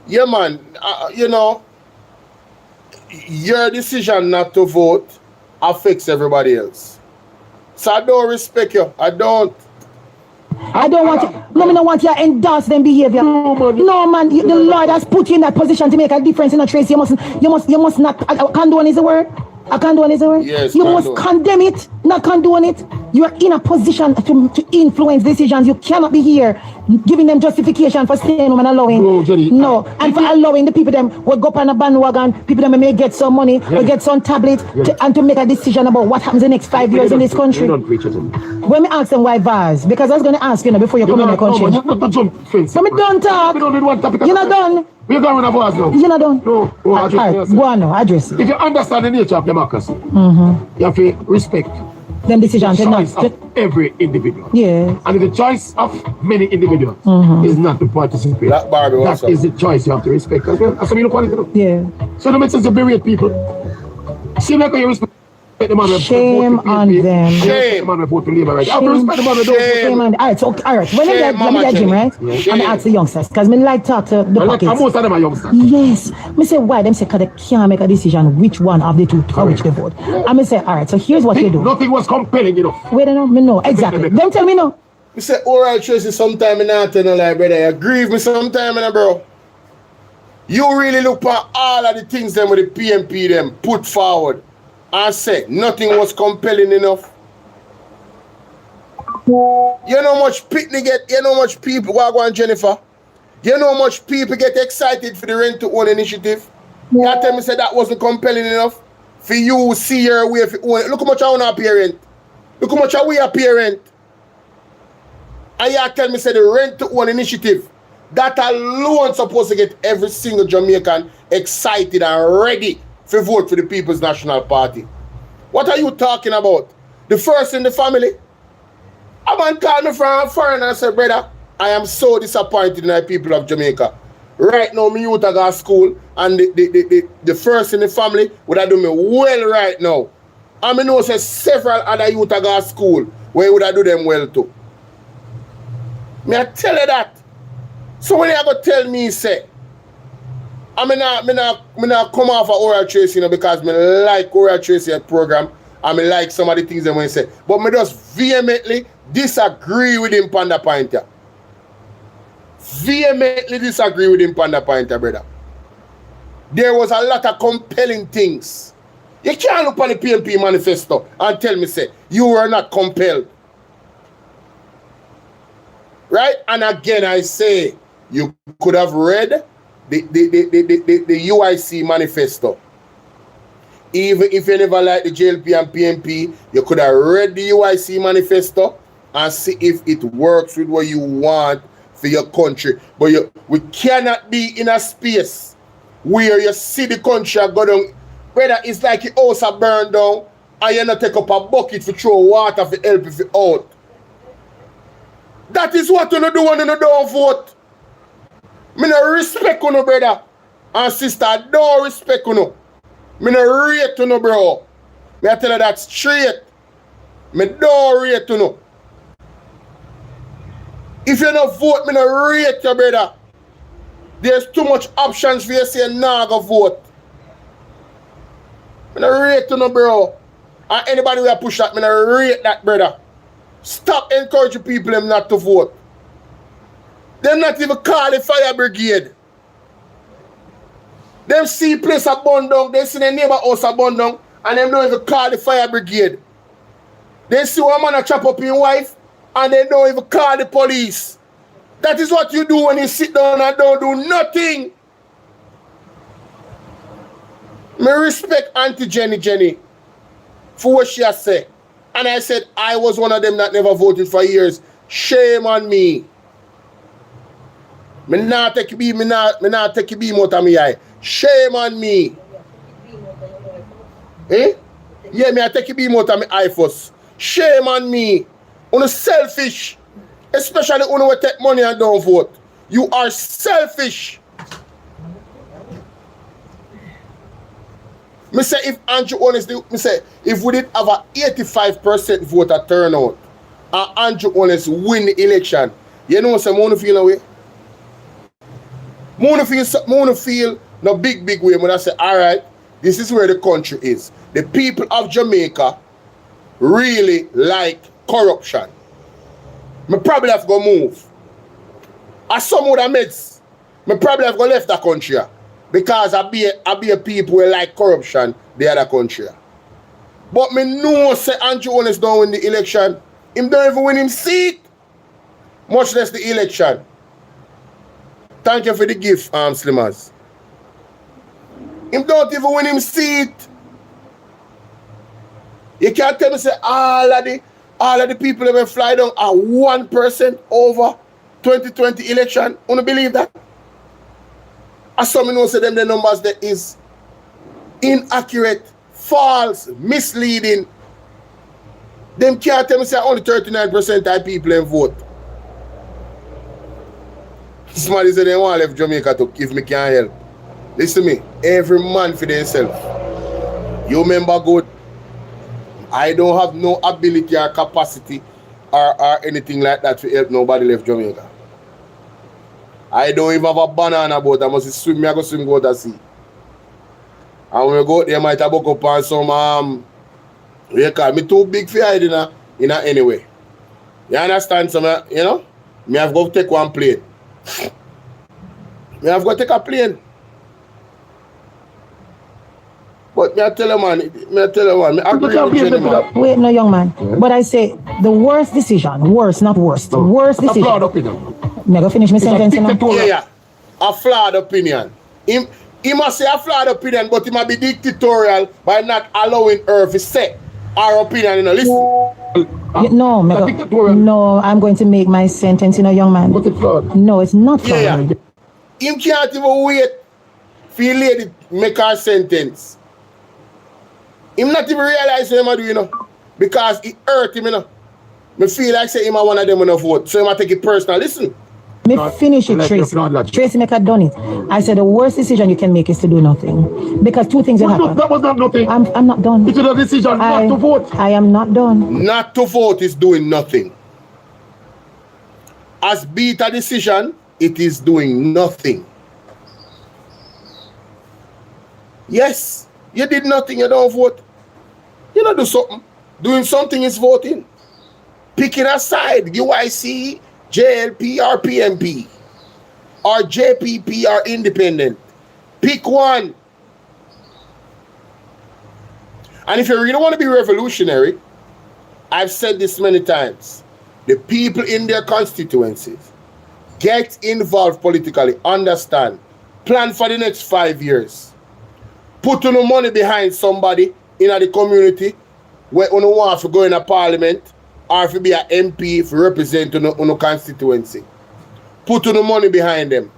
Yeah, man, you know, your decision not to vote affects everybody else. So I don't respect you. I don't want you. No, I don't want you to endorse them behavior. No, man. The Lord has put you in that position to make a difference in a trace. You must not. Condone is the word. Condone is the word. Yes. You must condemn it, not condone it. You are in a position to influence decisions. You cannot be here giving them justification for staying home and allowing. No, and for allowing the people them will go up on a bandwagon. People them may get some money, will get some tablet, and to make a decision about what happens in the next 5 years in this country. When me ask them why Vaz, because I was going to ask you know before you come in the country. No, so me don't talk. You're not done. We're going to voice now. You're not done. No, go on now, address it. If you understand the nature of democracy, you have to respect them decisions. The choice of every individual. Yeah. And the choice of many individuals is not to participate. That is the choice you have to respect as well. That's what you look at it. Yeah. So it makes sense to berate people. See like you respect the man. Shame on them. Shame. The man vote to Labour, right? Shame on them. All right. When I get Jim, right? I'm ask the youngsters because me like talk to the pockets. Most of them are youngsters. Yes. Me say why them say because they can't make a decision which one of the two for which they vote. And me say all right. So here's what you do. Nothing was compelling enough. Wait, no, me know exactly. Them tell me no. Me say Oral Tracy sometime in that tell like brother. You grieve me sometime in bro. You really look at all of the things them with the PMP them put forward. I said nothing was compelling enough. You know how much picnic get, you know how much people, Wagwan Jennifer, you know how much people get excited for the rent to own initiative? You tell me say that wasn't compelling enough for you see your way for own it. Look how much I own our parent. Look how much we are parent. And you tell me say the rent to own initiative, that alone supposed to get every single Jamaican excited and ready to vote for the People's National Party. What are you talking about? The first in the family? A man called me from a foreigner and said, brother, I am so disappointed in the people of Jamaica. Right now, my youth are going to school, and the first in the family would have done me well right now. And I know say several other youth are going to school where would have do them well too. Me I tell you that. So when you go tell me, say, I not come off of oral tracing, because me like oral tracing program, and me like some of the things that when say. But me just vehemently disagree with him on the point here. Vehemently disagree with him on the point here, brother. There was a lot of compelling things. You can't look on the PNP manifesto and tell me, say, you were not compelled. Right? And again, I say, you could have read the UIC manifesto. Even if you never liked the JLP and PNP, you could have read the UIC manifesto and see if it works with what you want for your country. But we cannot be in a space where you see the country go down. Whether it's like your house are burned down and you not take up a bucket to throw water to help if you out. That is what you do when you don't vote. Me no respect you, brother and sister. I don't respect you. Me no rate you, bro. Me I tell you that straight. Me don't rate you. If you don't vote, me no rate you, brother. There's too much options for you to say nah go vote. Me no rate you, bro. And anybody who push that, me no rate that, brother. Stop encouraging people them not to vote. Them not even call the fire brigade. Them see place a burn down, they see their neighbor house a burn down, and them don't even call the fire brigade. They see one man a chop up his wife, and they don't even call the police. That is what you do when you sit down and don't do nothing. Me respect Auntie Jenny for what she has said. And I said, I was one of them that never voted for years. Shame on me. Me not take you beam out of me eye. Shame on me. Eh? Yeah, me I take you beam out of me eye first. Shame on me. You're selfish. Especially when you take money and don't vote. You are selfish. Me say if Andrew honestly, me say if we did have a 85% voter turnout and Andrew honest win the election, you know what I'm going to feel away? I feel no big way when I say, all right, this is where the country is. The people of Jamaica really like corruption. Me probably have to go move. As some other mates, me probably have to go left the country. Because I be a people who like corruption, the other country. But me know say Andrew Honest don't win the election. Him don't even win him seat. Much less the election. Thank you for the gift, Slimmers. Him don't even win him seat. You can't tell me say all of the people that will fly down are 1% over 2020 election. You don't believe that? As some know say them the numbers that is inaccurate, false, misleading. Them can't tell me say only 39% of people in vote. Somebody say they want to leave Jamaica to if me can't help. Listen to me, every man for themselves. You remember good. I don't have no ability or capacity or anything like that to help nobody leave Jamaica. I don't even have a banana boat. I must swim. I go swim go to sea. And when we go there, I might have book up on some we call me too big for hide in a anyway. You understand? So you know? Me have go take one plane. Me have go take a plane. But me I tell you man, I agree with you, man. Wait, no, young man. Yeah. But I say the worst decision, worst, not worst. The worst decision. A flawed opinion. Me go finish my sentence now. Yeah. A flawed opinion. He must say a flawed opinion, but he might be dictatorial by not allowing her to say our opinion. You know, listen. No, I'm going to make my sentence, young man. But it's flawed. No, it's not flawed. Yeah. Him can't even wait for the lady make her sentence. Him not even realize what him do, because it hurt him, Me feel like say him a one of them when I vote. So him a take it personal. Listen. Me finish it, Tracy. Tracy make a done it. I said the worst decision you can make is to do nothing. Because two things will happen. That was not nothing. I'm not done. It's a decision not to vote. I am not done. Not to vote is doing nothing. As be it a decision, it is doing nothing. Yes, you did nothing, you don't vote. You don't do something. Doing something is voting. Picking a side, UIC, JLP or PMP, or JPP or independent. Pick one. And if you really want to be revolutionary, I've said this many times, the people in their constituencies, get involved politically, understand, plan for the next 5 years. Put no money behind somebody in the community where you want to go in a parliament or if you be an MP if you represent a constituency. Put no money behind them.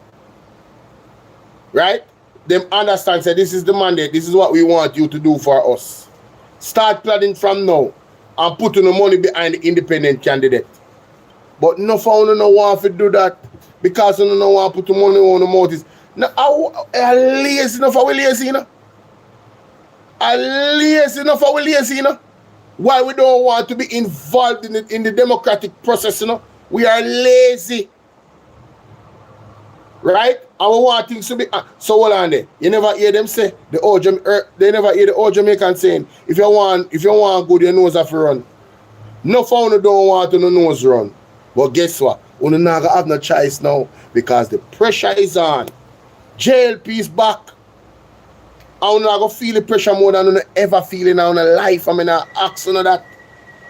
Right? Them understand, say this is the mandate, this is what we want you to do for us. Start planning from now and put no money behind the independent candidate. But no found no want to do that because you no want to put money on the motives. Now, lazy enough are we lazy, you know? Lazy enough are we lazy, you know? Why we don't want to be involved in the democratic process, you know? We are lazy. Right? And we want things to be so hold on there. You never hear them say they never hear the old Jamaican saying, if you want good, your nose have to run. No founder don't want to no nose run. But guess what? We not gonna have no choice now because the pressure is on. JLP is back. I'm not gonna feel the pressure more than I ever feel in our life. I mean, I ask you that.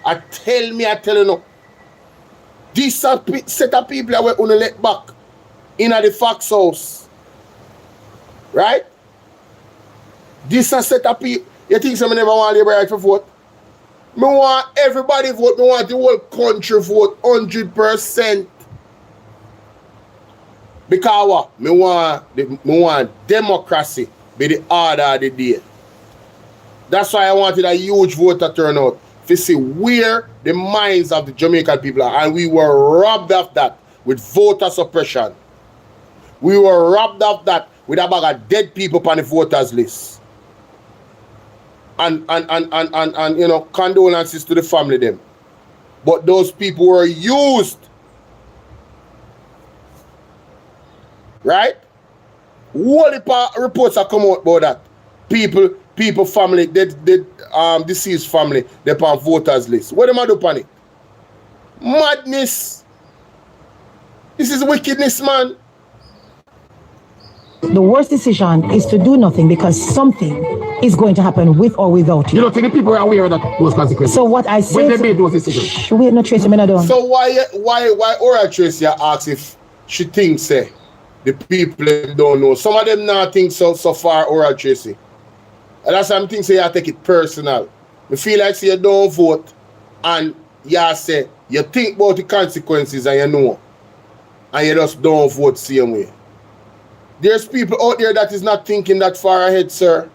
I tell you no. This set of people are gonna let back in the Fox house. Right? This a set of people. You think some never want Labour right for vote? Me want everybody vote. Me want the whole country vote 100%. Because what? Me want democracy be the order of the day. That's why I wanted a huge voter turnout to see where the minds of the Jamaican people are. And we were robbed of that with voter suppression. We were robbed of that with a bag of dead people on the voters list. And you know, condolences to the family them. But those people were used. Right? Whole heap of reports are come out about that. People family, deceased family, they're on voters list. What am I doing on it? Madness. This is wickedness, man. The worst decision is to do nothing because something is going to happen with or without you. You don't think the people are aware of those consequences? So what I say when they made those decisions. Wait, no, Tracy, me not done. So why Oral Tracy asks if she thinks the people don't know. Some of them not think so far, Oral Tracy. And that's why I'm thinking say I take it personal. I feel like say you don't vote and you say you think about the consequences and you know. And you just don't vote the same way. There's people out there that is not thinking that far ahead, sir.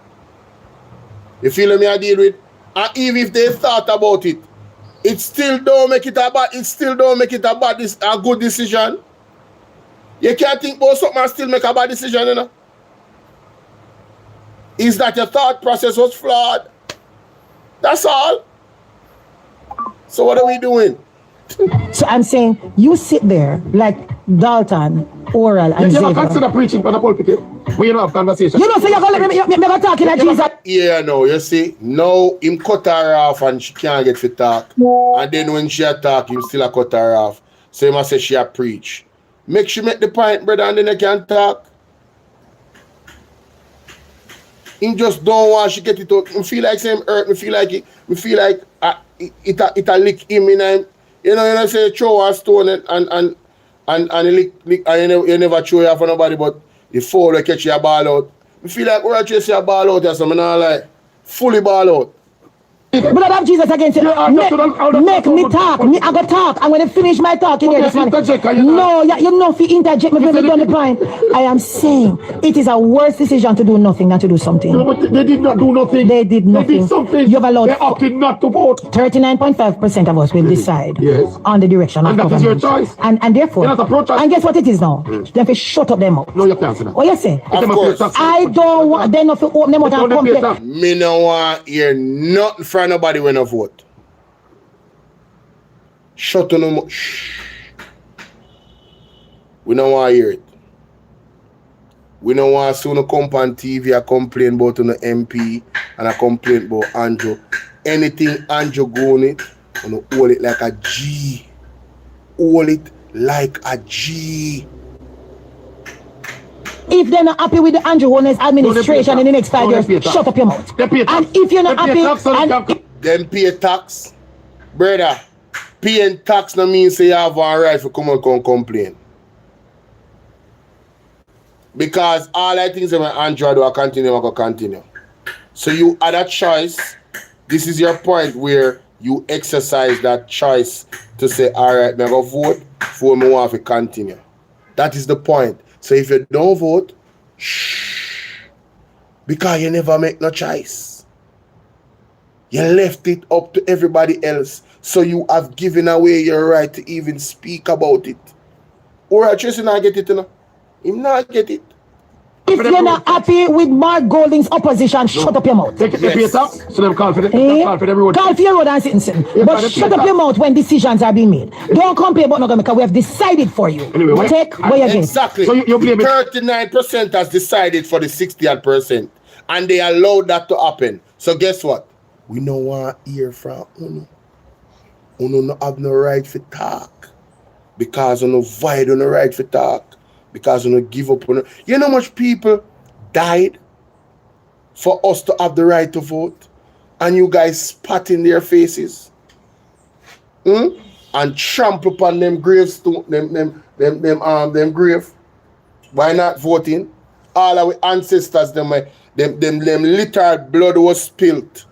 You feel me I deal with? And even if they thought about it, it still don't make it a good decision. You can't think about something and still make a bad decision, you know? Is that your thought process was flawed? That's all. So what are we doing? So I'm saying you sit there like Dalton, Oral, and you Xavier. You never consider preaching for the pulpit. We don't have conversation. You know, so you're going to let me talking like Jesus. Yeah, no, you see, now him cut her off and she can't get to talk. And then when she talk, him still a cut her off. So he must say she a preach. Make she make the point, brother, and then they can talk. Him just don't want she get it out. Me feel like same hurt. Me feel like it a lick him in him. You know, say throw a stone and lick and you never throw it for nobody, but you fall and catch your ball out. Me feel like we're chasing your ball out or something, not like fully ball out. Blood of Jesus against you. Make me talk. I go talk. I'm going to finish my talk in here this morning. No, you know if you interject me when we done the point. I am saying it is a worse decision to do nothing than to do something. No, but they did not do nothing. They did nothing. They did something. You've allowed. They opted not to vote. 39.5% of us will decide on the direction of government. And that is your choice. And therefore, and guess what it is now? They have to shut up them up. No, you can't say that. What you say? Of course. I don't want them to open them out and complain. Me no want hear nothing from nobody when I vote. Shut on them. We don't want to hear it. We don't want to see you come on TV and complain about an MP and a complain about Andrew. Anything Andrew go on it, you hold it like a G. Hold it like a G. If they're not happy with the Andrew Holness administration in the next 5 years, shut up your mouth. And if you're not happy, them pay tax, brother. Paying tax no means say you have a right to come and complain. Because all I think is when Andrew do I continue, I go continue. So you had a choice. This is your point where you exercise that choice to say, all right, I'm going to vote for me want to continue. That is the point. So if you don't vote, shh, because you never make no choice. You left it up to everybody else. So you have given away your right to even speak about it. Or I just not get it, you know. Him not get it. If you're not happy with Mark Golding's opposition, shut up your mouth. They pay tax, so they call for the road. Call for your road and sitting. But shut up your mouth when decisions are being made. Don't complain about nothing because we have decided for you. Anyway, take what you get. Exactly. So you blame it. 39% has decided for the 60%. And they allowed that to happen. So guess what? We don't want to hear from Uno. Uno no have no right for talk. Because Uno void on the right for talk. Because Uno give up on it. You know how much people died for us to have the right to vote? And you guys spat in their faces. And trample upon them graves to them grave. Why not voting? All our ancestors, them literal blood was spilled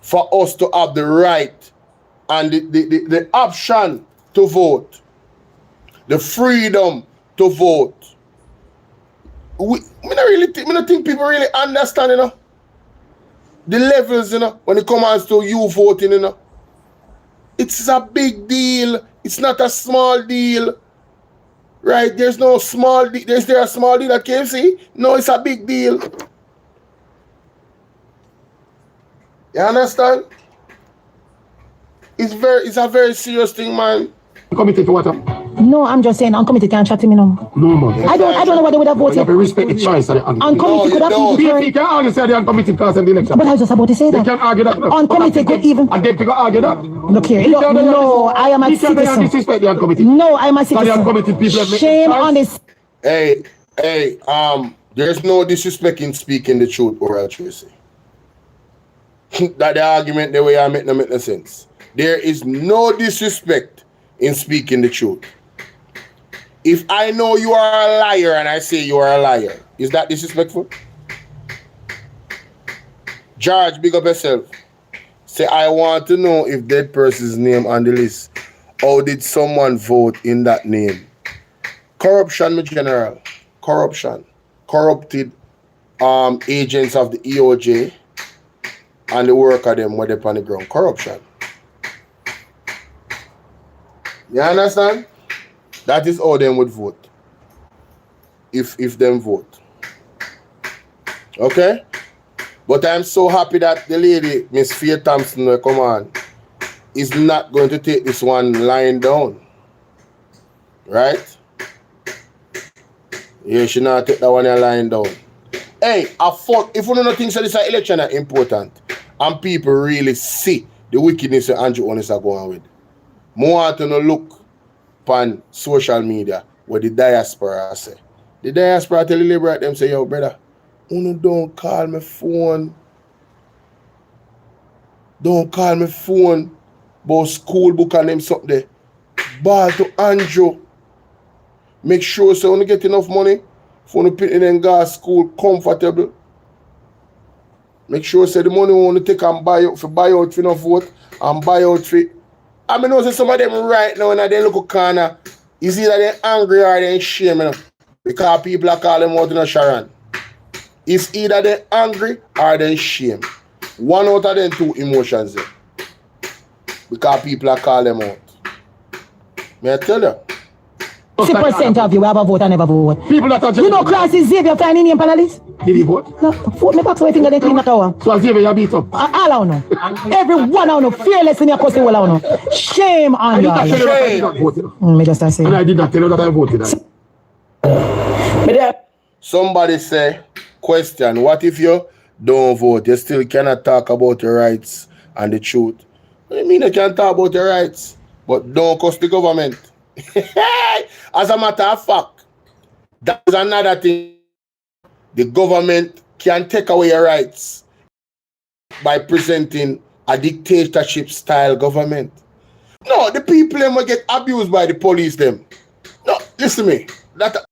for us to have the right and the option to vote, the freedom to vote. I don't think people really understand, you know, the levels, you know, when it comes to you voting, you know. It's a big deal. It's not a small deal. Right? There's no small deal. Is there a small deal at KFC? No, it's a big deal. You understand? It's a very serious thing, man. Committee to what? No, I'm just saying uncommitted can't chat to me now. No, man. I don't know what they would have voted. You have to respect the choice of the uncommitted could have been. You can argue say the uncommitted cast in the election. But I was just about to say that. They can argue that. Uncommitted could even. And they can argue that. Look here. No, I am a citizen. You can disrespect the uncommitted. No, I am a citizen. The uncommitted people. Shame on this. Hey, there's no disrespect in speaking the truth, Oral Tracy. That the argument the way I make no sense. There is no disrespect in speaking the truth. If I know you are a liar and I say you are a liar, is that disrespectful? George, big up yourself. Say, I want to know if that person's name on the list. How did someone vote in that name? Corruption, my general. Corruption. Corrupted agents of the EOJ and the work of them where they're on the ground. Corruption. You understand? That is how them would vote. If them vote. Okay? But I'm so happy that the lady, Miss Faye Thompson, come on, is not going to take this one lying down. Right? Yeah, she not take that one lying down. Hey, if you don't think so this election is important and people really see the wickedness that Andrew Holness are going with, more want to look on social media what the diaspora say. The diaspora tell the liberate them say, yo, brother, don't call my phone. Don't call my phone about school book and them something there. Ball to Andrew. Make sure so when you get enough money for the put in gas school comfortable. Make sure say the money want to take and buy out for no vote and buy out for. I mean, know some of them right now in their local corner is either they're angry or they're ashamed, because people are calling them out in Sharon. It's either they're angry or they're ashamed. One out of them two emotions there. Because people are calling them out. May I tell you? 60% of you have a vote and never vote. People that are you know Classy Xavier flying in panelists? Did he vote? No, vote me back so I think they clean the tower. So Xavier you beat up? All I know. Every one I know. Fearless in your pussy all I know. Shame on you. I just say. And I did not tell you that I voted. Somebody say, question, what if you don't vote? You still cannot talk about your rights and the truth. What do you mean you can talk about your rights, but don't cost the government? As a matter of fact, that is another thing. The government can take away your rights by presenting a dictatorship style government. No, the people them will get abused by the police them. No, listen to me. That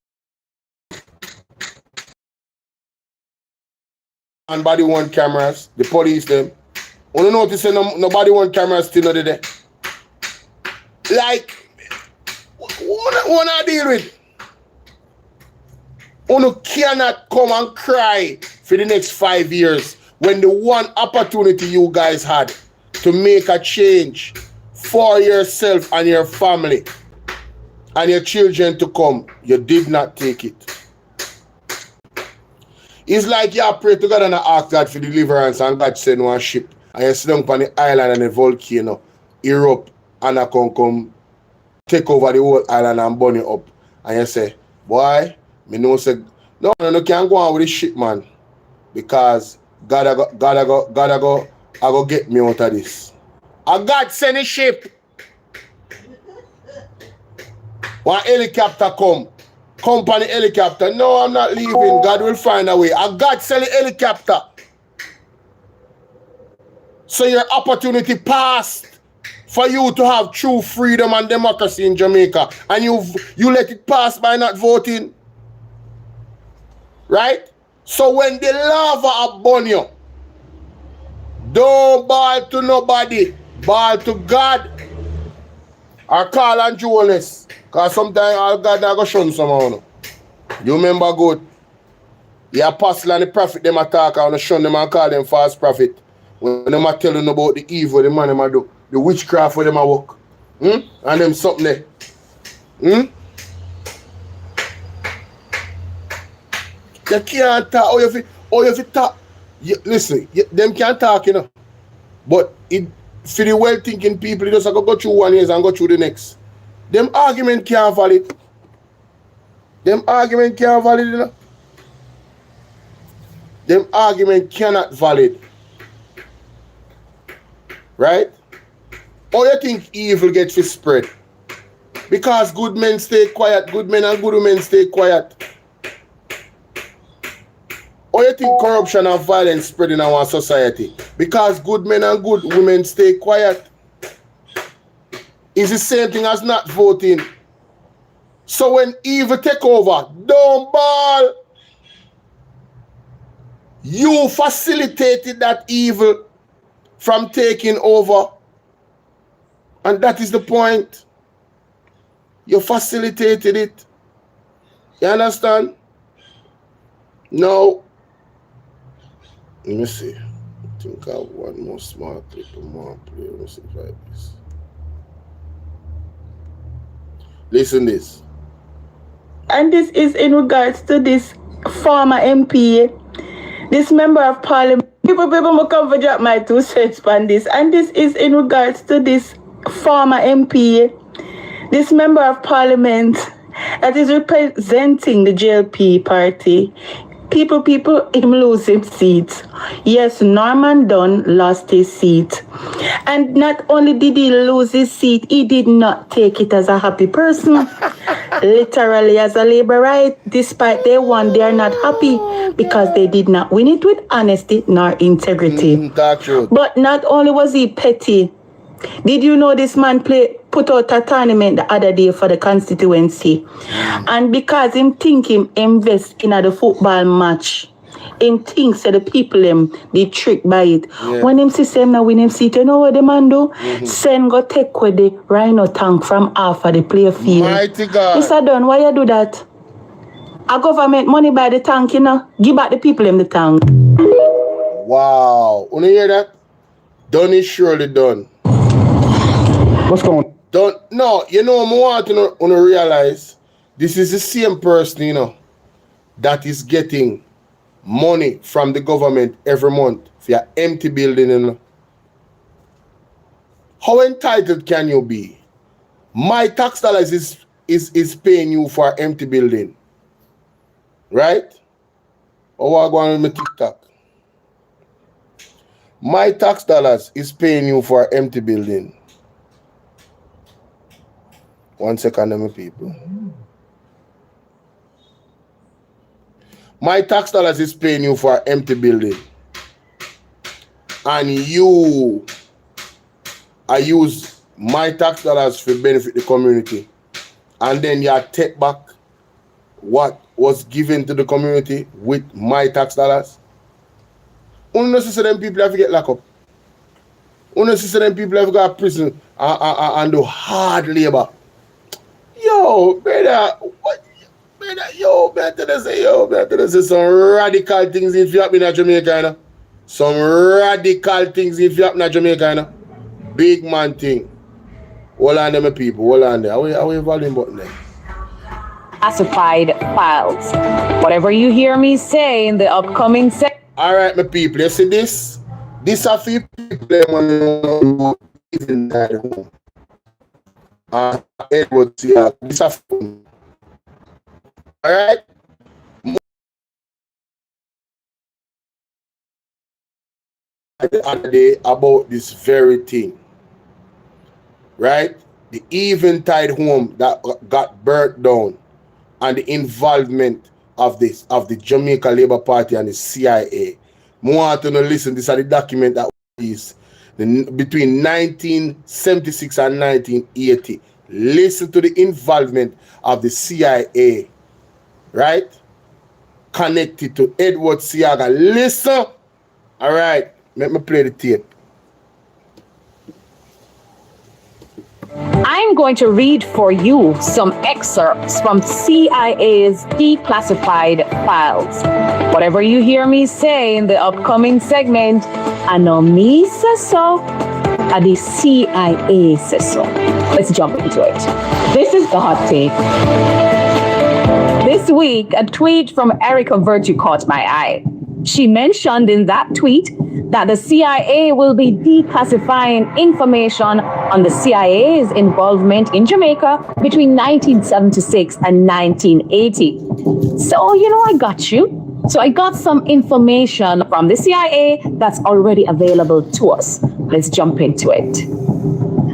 and body one cameras, the police them. Only notice nobody want cameras still not there. Like, what I deal with? You cannot come and cry for the next 5 years when the one opportunity you guys had to make a change for yourself and your family and your children to come, you did not take it. It's like you pray to God and ask God for deliverance and God send one ship and you sit down on the island and the volcano erupt and I come take over the whole island and burn it up. And you say, boy, me know say, no, can't go on with this shit, man. Because God I go get me out of this. And God send a ship. One helicopter come. Company helicopter. No, I'm not leaving. God will find a way. And God send a helicopter. So your opportunity passed for you to have true freedom and democracy in Jamaica. And you let it pass by not voting. Right? So when the lava burn you, don't bawl to nobody. Bawl to God. Or call on journalists. Because sometimes all God not go shun someone. You remember good. The apostle and the prophet them attack and shun them and call them false prophet. When them are telling about the evil the man them a do. The witchcraft where them a work. And them something there. You can't talk. Oh, you talk. Listen, them can't talk, you know. But for the well-thinking people, they just have to go through 1 year and go through the next. Them argument can't valid. Them argument can't valid, you know. Them argument cannot valid. Right? Or you think evil gets to spread? Because good men stay quiet, good men and good women stay quiet. Or you think corruption and violence spread in our society? Because good men and good women stay quiet. It's the same thing as not voting. So when evil take over, don't bawl. You facilitated that evil from taking over. And that is the point. You facilitated it. You understand? Now, let me see. I think I have one more small clip, more play. Let me see if I have this. Listen this. And this is in regards to this former MP, this member of parliament. People will come for drop my 2 cents on this. And this is in regards to this former MP, this member of parliament that is representing the JLP party. People, him lose his seat. Yes, Norman Dunn lost his seat. And not only did he lose his seat, he did not take it as a happy person. Literally as a Labourite, despite they won, they are not happy because they did not win it with honesty nor integrity. But not only was he petty, did you know this man put out a tournament the other day for the constituency? And because him think him invest in the football match, him thinks that the people they tricked by it. Yeah. When him see them now win him seat, you know what the man do? Send go take with the rhino tank from half of the play field. Mighty God. Mr. Don, why you do that? A government money by the tank, you know. Give back the people the tank. Wow. You hear that? Done is surely done. What's going on? Don't, no, you know, I want to realize this is the same person, you know, that is getting money from the government every month for your empty building. You know. How entitled can you be? My tax dollars is paying you for empty building. Right? Or what going on with my TikTok? My tax dollars is paying you for empty building. 1 second, my people. My tax dollars is paying you for an empty building. And I use my tax dollars to benefit the community. And then you take back what was given to the community with my tax dollars. Unnecessary people have to get locked up. Unnecessary people have to go to prison and do hard labor. Yo, brother, what? Brother, yo, better say some radical things if you happen in Jamaica, you know? Some radical things if you happen in Jamaica, you know? Big man thing. Hold on there, my people, hold on there. How you volume button there? Classified files. Whatever you hear me say in the upcoming Alright, my people, you see this? This are for people who live inside the home. Edward, yeah, this are for alright? The other day about this very thing. Right? The Eventide home that got burnt down and the involvement of the Jamaica Labour Party and the CIA. I want to listen, this is the document that is between 1976 and 1980. Listen to the involvement of the CIA, right? Connected to Edward Siaga. Listen. All right, let me play the tape. I'm going to read for you some excerpts from CIA's declassified files. Whatever you hear me say in the upcoming segment, I know me say so, and the CIA says so. Let's jump into it. This is the hot take. This week, a tweet from Erica Virtue caught my eye. She mentioned in that tweet that the CIA will be declassifying information on the CIA's involvement in Jamaica between 1976 and 1980. So, I got you. So I got some information from the CIA that's already available to us. Let's jump into it.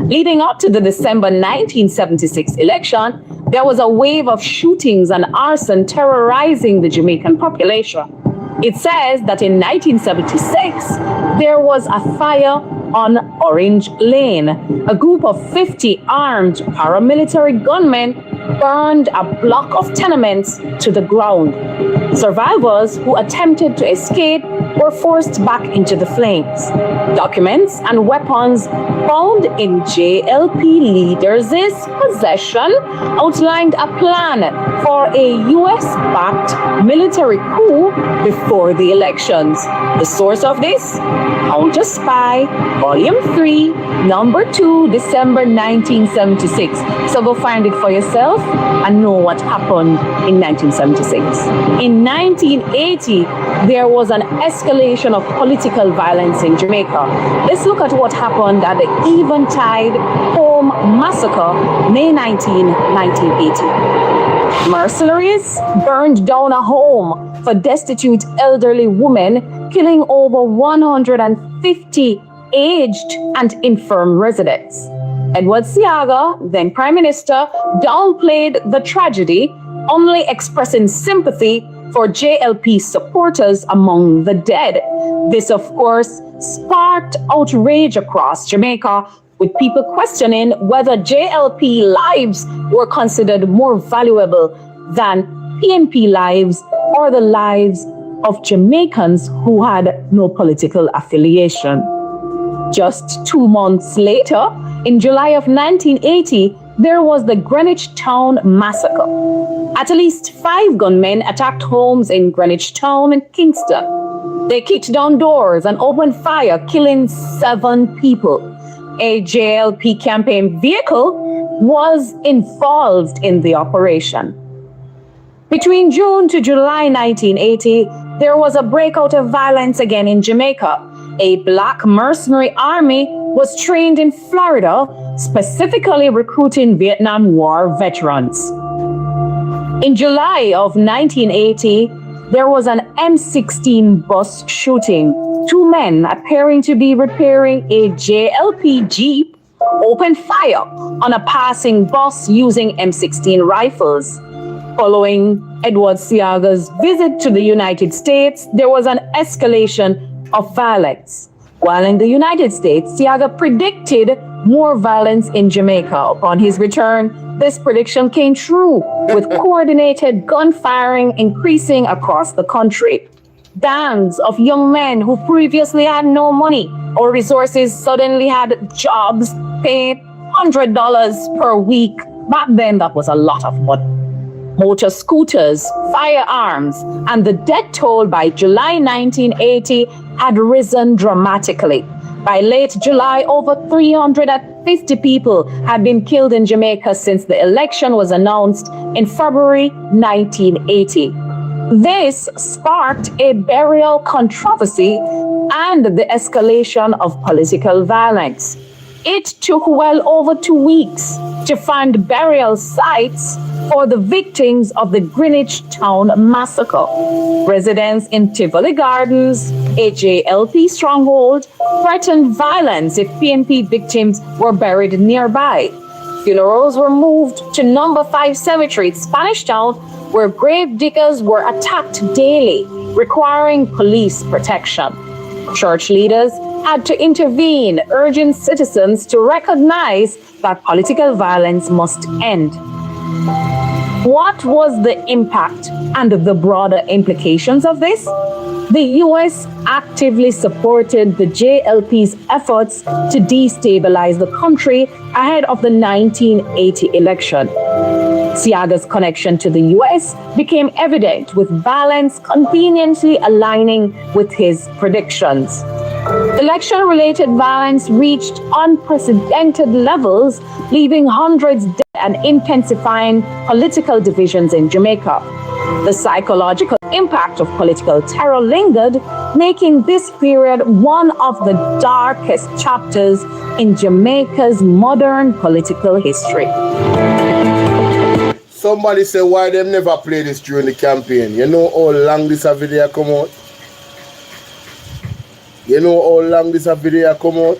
Leading up to the December 1976 election, there was a wave of shootings and arson terrorizing the Jamaican population. It says that in 1976, there was a fire on Orange Lane. A group of 50 armed paramilitary gunmen burned a block of tenements to the ground. Survivors who attempted to escape were forced back into the flames. Documents and weapons found in JLP leaders' possession outlined a plan for a US-backed military coup before the elections. The source of this? Counter Spy, Volume 3, Number 2, December 1976. So go find it for yourself and know what happened in 1976. In 1980, there was an escalation of political violence in Jamaica. Let's look at what happened at the Eventide Home Massacre, May 19, 1980. Mercenaries burned down a home for destitute elderly women, killing over 150 aged and infirm residents. Edward Siaga, then Prime Minister, downplayed the tragedy, only expressing sympathy for JLP supporters among the dead. This, of course, sparked outrage across Jamaica, with people questioning whether JLP lives were considered more valuable than PNP lives or the lives of Jamaicans who had no political affiliation. Just 2 months later, in July of 1980, there was the Greenwich Town Massacre. At least 5 gunmen attacked homes in Greenwich Town and Kingston. They kicked down doors and opened fire, killing 7 people. A JLP campaign vehicle was involved in the operation. Between June to July 1980, there was a breakout of violence again in Jamaica. A black mercenary army was trained in Florida, specifically recruiting Vietnam War veterans. In July of 1980, there was an M16 bus shooting. 2 men appearing to be repairing a JLP Jeep opened fire on a passing bus using M16 rifles. Following Edward Seaga's visit to the United States, there was an escalation of violence. While in the United States, Seaga predicted more violence in Jamaica. Upon his return, this prediction came true, with coordinated gunfiring increasing across the country. Gangs of young men who previously had no money or resources suddenly had jobs paying $100 per week. Back then, that was a lot of money. Motor scooters, firearms, and the death toll by July 1980 had risen dramatically. By late July, over 350 people had been killed in Jamaica since the election was announced in February 1980. This sparked a burial controversy and the escalation of political violence. It took well over 2 weeks to find burial sites for the victims of the Greenwich Town Massacre. Residents in Tivoli Gardens, a JLP stronghold, threatened violence if PNP victims were buried nearby. Funerals were moved to number 5 cemetery in Spanish Town, where grave diggers were attacked daily, requiring police protection. Church leaders had to intervene, urging citizens to recognize that political violence must end. What was the impact and the broader implications of this? The US actively supported the JLP's efforts to destabilize the country ahead of the 1980 election. Seaga's connection to the US became evident, with violence conveniently aligning with his predictions. Election-related violence reached unprecedented levels, leaving hundreds dead and intensifying political divisions in Jamaica. The psychological impact of political terror lingered, making this period one of the darkest chapters in Jamaica's modern political history. Somebody say why them never play this during the campaign. You know how long this video come out? You know how long this video come out?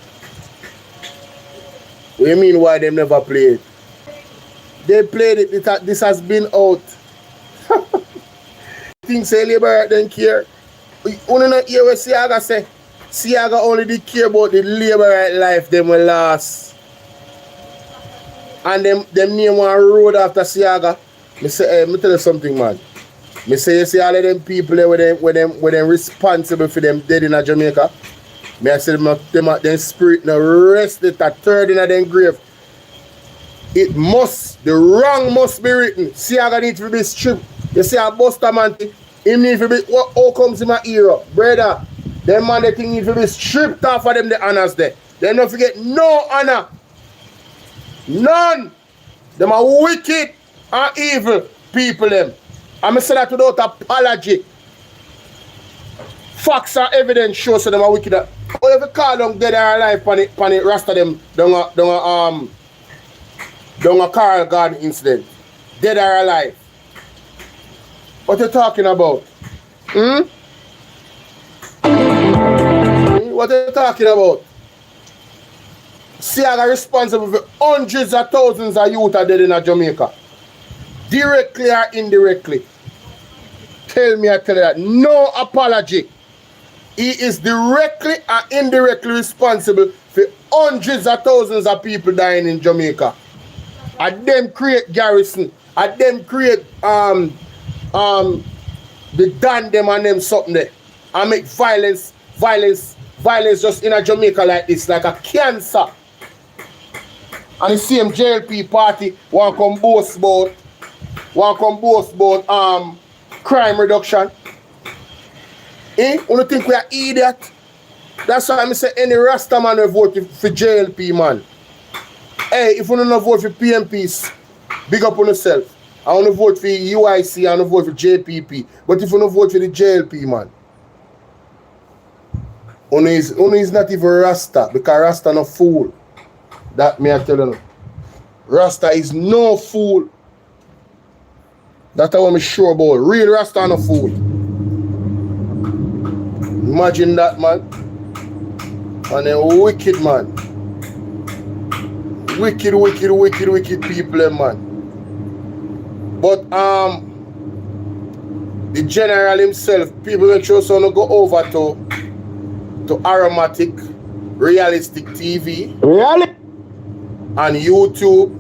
What do you mean why them never play it? They played it. This has been out. Think say Labour don't care. You don't hear what Seaga say. Seaga only did care about the Labour life them will last. And them name one road after Seaga. Me say, me tell you something, man. Me say you see all of them people there with them responsible for them dead in Jamaica. Me I say them spirit no rest it a third in them grave. The wrong must be written. Seaga need to be stripped. You see a Buster man, him need to be, how comes in my era? Brother, them man they think need to be stripped off of them the honors there. They don't forget no honor. None. Them are wicked and evil people them. I'm say that without apology. Facts and evidence show so them are wicked. Whatever call them dead or alive pan it rasta them down a Carl Garden incident. Dead or alive. What you talking about? What are you talking about? Seaga responsible for hundreds of thousands of youth are dead in Jamaica. Directly or indirectly. Tell me, I tell you that. No apology. He is directly and indirectly responsible for hundreds of thousands of people dying in Jamaica. And them create garrison. And them create They done them and them something there. And make violence just in a Jamaica like this, like a cancer. And the same JLP party want come boast about crime reduction. You don't think we are idiot? That's why I say any Rasta man will vote for JLP, man. Hey, if you don't vote for PMPs, big up on yourself. I want to vote for UIC, I want to vote for JPP. But if you don't vote for the JLP, man, Uno is not even Rasta, because Rasta no fool. That me I tell you. Rasta is no fool. That's what I'm sure about. Real Rasta no fool. Imagine that, man. And a wicked man. Wicked people, man. But the general himself, people make sure so go over to Aromatic Realistic TV. Really? On YouTube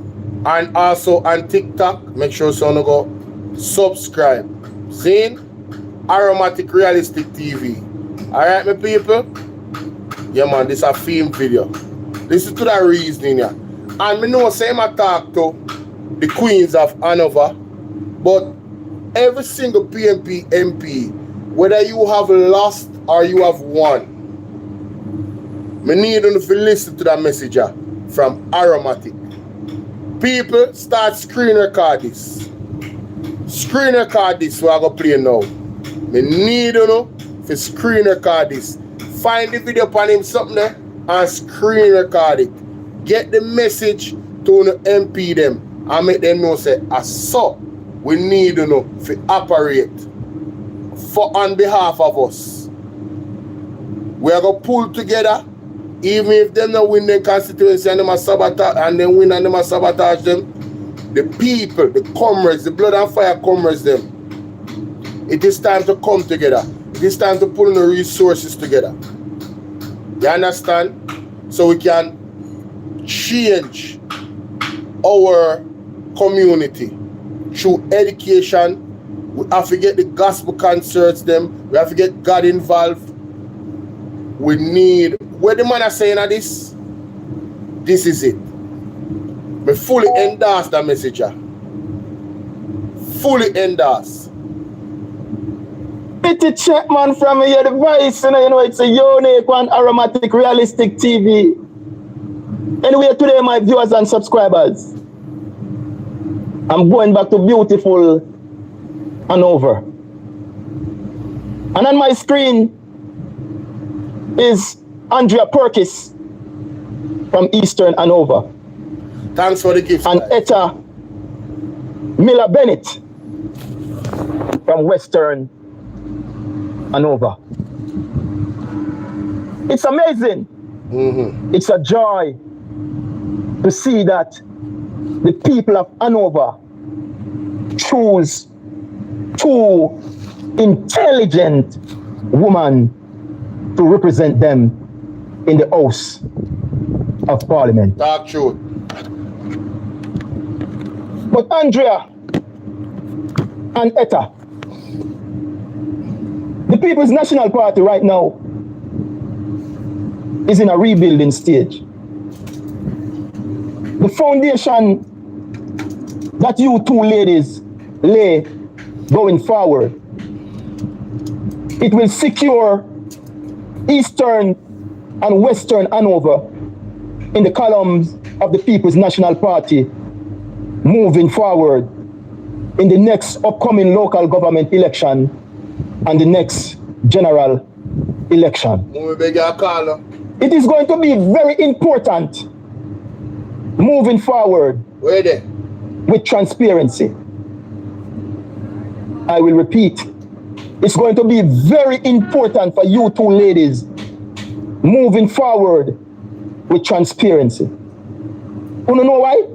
and also on TikTok. Make sure so go subscribe. See? Aromatic Realistic TV. Alright, my people? Yeah, man, this is a film video. Listen to that reasoning, yeah. And me know say I talk to the Queens of Hanover, but every single PMP MP, whether you have lost or you have won, me need you to listen to that message from Aromatic. People, start screen record this. Screen record this, so I go play now. Me need you to screen record this. Find the video upon him something there and screen record it. Get the message to the MP them and make them know say, so we need you to operate for on behalf of us. We are going to pull together, even if them not win their constituency and them a sabotage and then win and them a sabotage them. The people, the comrades, the blood and fire comrades them. It is time to come together. It is time to pull the resources together. You understand? So we can change our community through education. We have to get the gospel concerts them. We have to get God involved. We need, where the man are saying of this is it. We fully endorse that message. Fully endorse. Pretty check, man, from your device, you know, it's a unique one, Aromatic Realistic TV. Anyway, today, my viewers and subscribers, I'm going back to beautiful Hanover. And on my screen is Andrea Perkis from Eastern Hanover. Thanks for the gift. And Etta Miller Bennett from Western Hanover. It's amazing. Mm-hmm. It's a joy to see that the people of Hanover choose two intelligent women to represent them in the House of Parliament. Talk true. But Andrea and Etta, the People's National Party right now is in a rebuilding stage. The foundation that you two ladies lay going forward, it will secure Eastern and Western Hanover in the columns of the People's National Party moving forward in the next upcoming local government election and the next general election. It is going to be very important moving forward with transparency. I will repeat, it's going to be very important for you two ladies moving forward with transparency. You know why?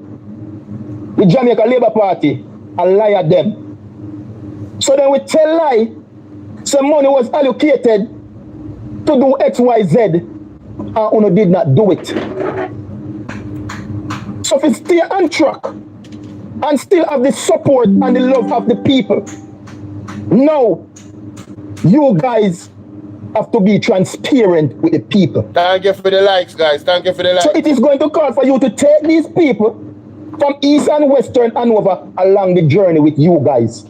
The Jamaica Labour Party and lie at them. So then we tell lie, some money was allocated to do X, Y, Z, and Uno did not do it. So if it stay on track and still have the support and the love of the people, now You guys have to be transparent with the people. Thank you for the likes, guys. Thank you for the likes. So it is going to call for you to take these people from East and Western and over along the journey with you guys.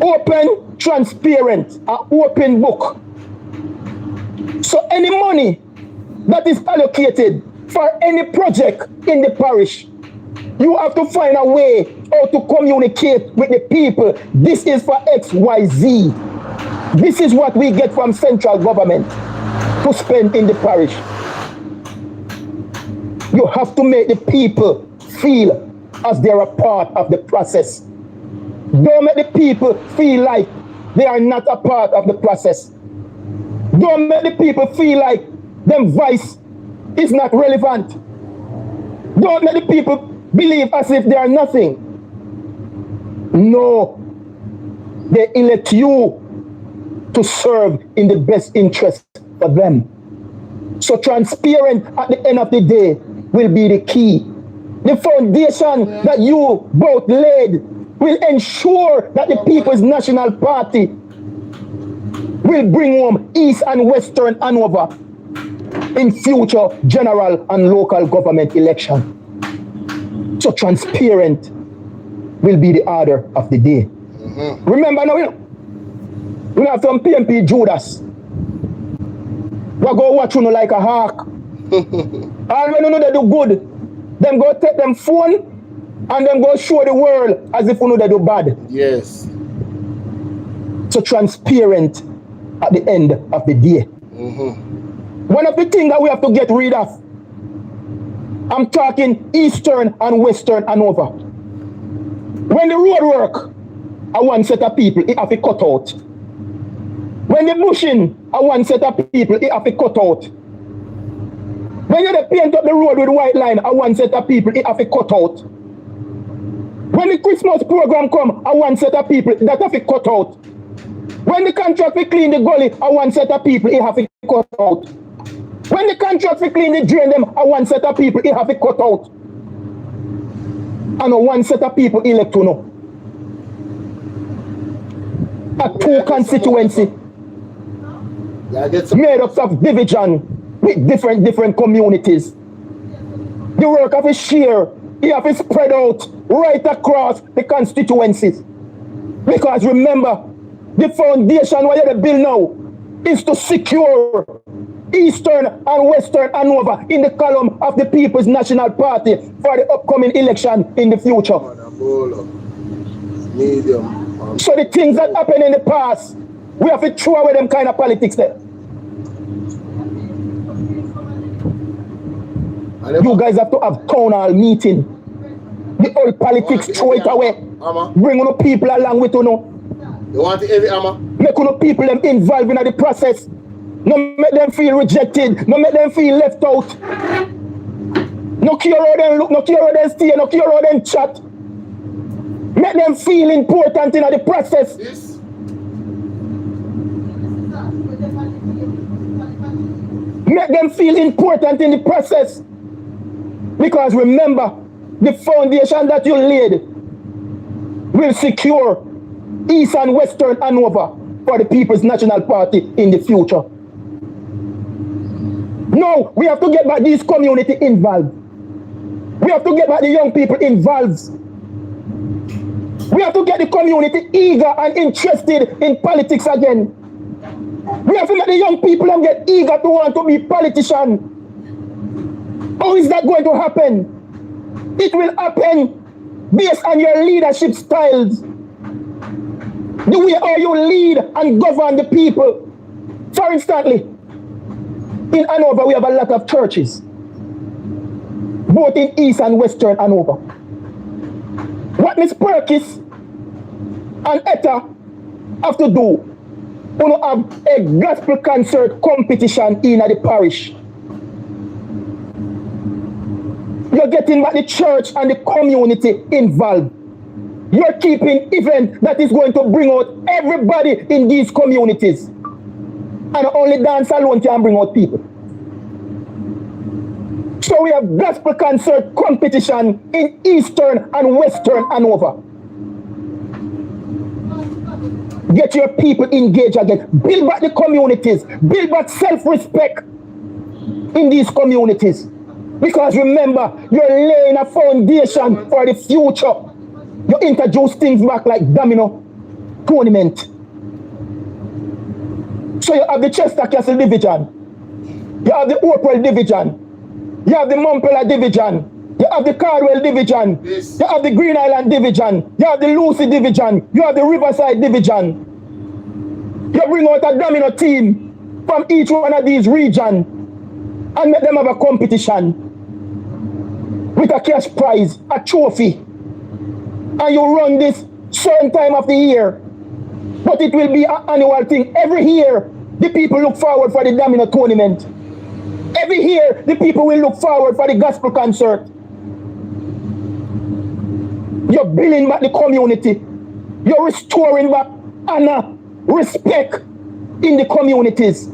Open, transparent, an open book. So any money that is allocated for any project in the parish, you have to find a way how to communicate with the people. This is for XYZ. This is what we get from central government to spend in the parish. You have to make the people feel as they're a part of the process. Don't make the people feel like they are not a part of the process. Don't make the people feel like their voice is not relevant. Don't make the people believe as if they are nothing. No. They elect you to serve in the best interest for them. So transparent at the end of the day will be the key. The foundation that you both laid will ensure that the People's National Party will bring home East and Western Hanover in future general and local government election. So transparent will be the order of the day. Remember now, we have some PMP Judas. We go watch you like a hawk. And when you know they do good, them go take them phone and then go show the world as if you know they do bad. Yes. So transparent at the end of the day. One of the things that we have to get rid of, I'm talking Eastern and Western Hanover. When the road work, I one set of people, it have to cut out. When the bushing, I one set of people, it have to cut out. When you paint up the road with white line, I one set of people, it have to cut out. When the Christmas program come, I one set of people, that have to cut out. When the contract to clean the gully, I one set of people, it have to cut out. When the contract to clean the drain them, I one set of people, it have to cut out. And one set of people elect to know. A two constituency made up of division with different communities. The work of a share, it have to spread out right across the constituencies. Because remember, the foundation where you build now is to secure Eastern and Western Hanover in the column of the People's National Party for the upcoming election in the future. So the things that happened in the past, we have to throw away them kind of politics there. You guys have to have town hall meeting. The old politics, throw it away. Bring on people along with you know. You want the heavy hammer? Make people them involved in the process. No make them feel rejected. No make them feel left out. No care how them look, no care how them stay, no care how them chat. Make them feel important in the process. Yes. Make them feel important in the process. Because remember, the foundation that you laid will secure East and Western Hanover for the People's National Party in the future. Now, we have to get back these community involved. We have to get back the young people involved. We have to get the community eager and interested in politics again. We have to get the young people and get eager to want to be politicians. How is that going to happen? It will happen based on your leadership styles. The way how you lead and govern the people. For instance, in Hanover, we have a lot of churches, both in East and Western Hanover. What Miss Perkis and Etta have to do, we have a gospel concert competition in the parish. You're getting back the church and the community involved. You're keeping event that is going to bring out everybody in these communities. And only dance alone can bring out people. So we have gospel concert competition in Eastern and Western Hanover. Get your people engaged again. Build back the communities. Build back self-respect in these communities. Because remember, you're laying a foundation for the future. You introduce things back like domino tournament. So you have the Chester Castle division. You have the Oakville division. You have the Mumpela division. You have the Cardwell division. Yes. You have the Green Island division. You have the Lucy division. You have the Riverside division. You bring out a domino team from each one of these regions and make them have a competition with a cash prize, a trophy. And you run this certain time of the year. But it will be an annual thing. Every year, the people look forward for the domino tournament. Every year, the people will look forward for the gospel concert. You're building back the community. You're restoring back honor, respect in the communities.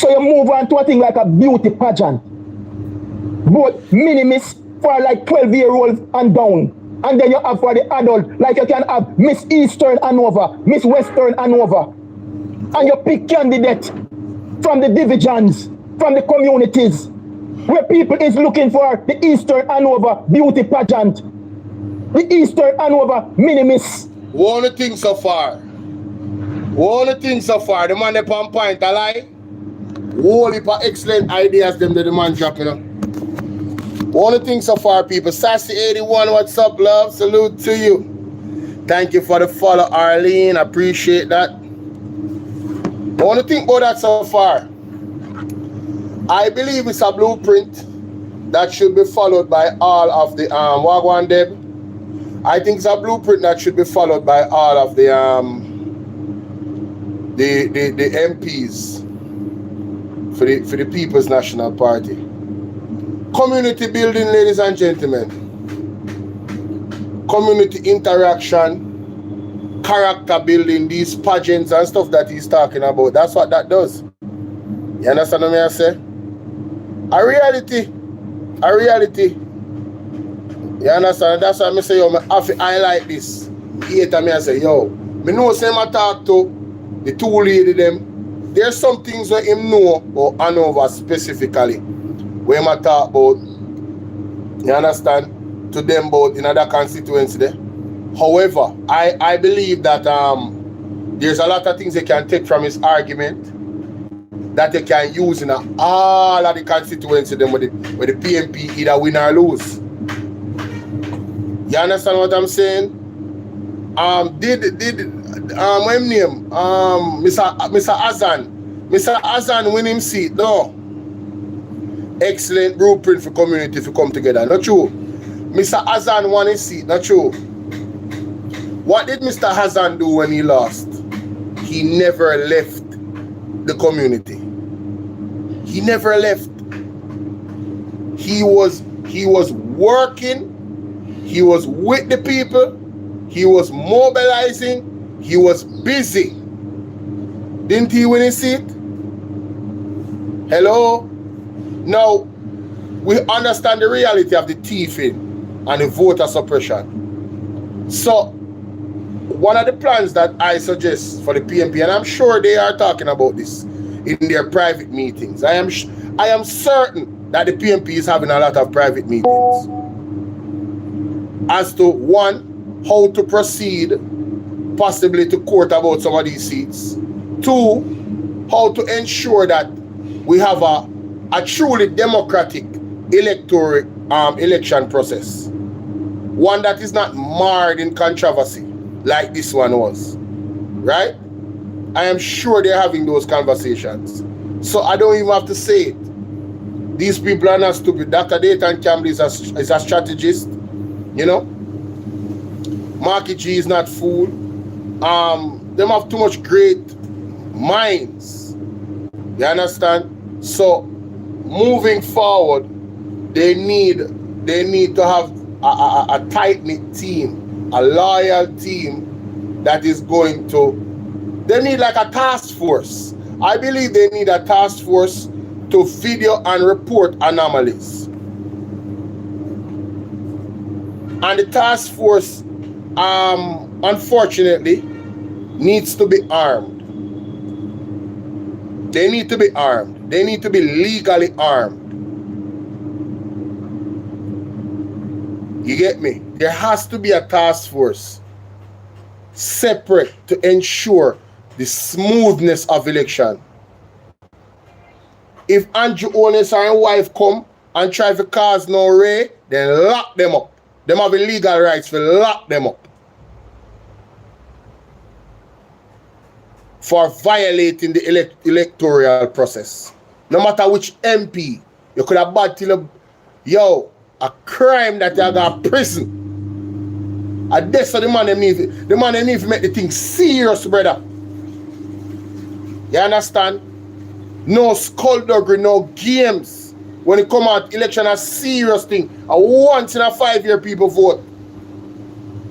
So you move on to a thing like a beauty pageant. Both minimis for like 12-year-olds and down. And then you have for the adult, like you can have Miss Eastern Hanover, Miss Western Hanover. And you pick candidate from the divisions, from the communities, where people is looking for the Eastern Hanover beauty pageant. The Eastern Hanover minimis. One thing so far. One thing so far. The man upon point, a lie. Whole heap of excellent ideas them that the man drop, you know. One thing so far, people. Sassy 81, what's up, love? Salute to you. Thank you for the follow, Arlene. Appreciate that. I want to think about that so far. I believe it's a blueprint that should be followed by all of the Wagwan Deb. I think it's a blueprint that should be followed by all of the MPs for the People's National Party. Community building, ladies and gentlemen. Community interaction, character building, these pageants and stuff that he's talking about. That's what that does. You understand what I say? A reality. You understand? That's why I say, yo, I like this. Later, I say, yo, me know say I talk to the two lady them. There's some things where him know or Hanover specifically. Where I talk about, you understand, to them about in other constituency there. However, I believe that there's a lot of things they can take from his argument that they can use in all of the constituency them with the PMP either win or lose. You understand what I'm saying? What name? Mr. Azan win him seat. No. Excellent blueprint for community to come together. Not true. Mr. Azan won his seat. Not true. What did Mr. Hazan do when he lost? He never left the community. He never left. He was working. He was with the people. He was mobilizing. He was busy. Didn't he win his seat? Hello? Now, we understand the reality of the thieving and the voter suppression. So, one of the plans that I suggest for the PMP, and I'm sure they are talking about this in their private meetings. I am certain that the PMP is having a lot of private meetings. As to one, how to proceed possibly to court about some of these seats. Two, how to ensure that we have a truly democratic electoral election process. One that is not marred in controversy like this one was. Right? I am sure they're having those conversations. So I don't even have to say it. These people are not stupid. Dr. Dayton Campbell is a strategist. You know? Marky G is not fool. Them have too much great minds. You understand? So moving forward, they need to have a tight-knit team, a loyal team that is going to. They need like a task force. I believe they need a task force to video and report anomalies. And the task force, unfortunately, needs to be armed. They need to be armed. They need to be legally armed. You get me? There has to be a task force separate to ensure the smoothness of election. If Andrew Onis and wife come and try to cause no ray, then lock them up. Them have legal rights to lock them up for violating the electoral process. No matter which MP, you could have bad till a crime that you got prison. And that's what the man need to make the thing serious, brother. You understand? No skullduggery, no games. When it come out, election a serious thing. A once in a 5-year people vote.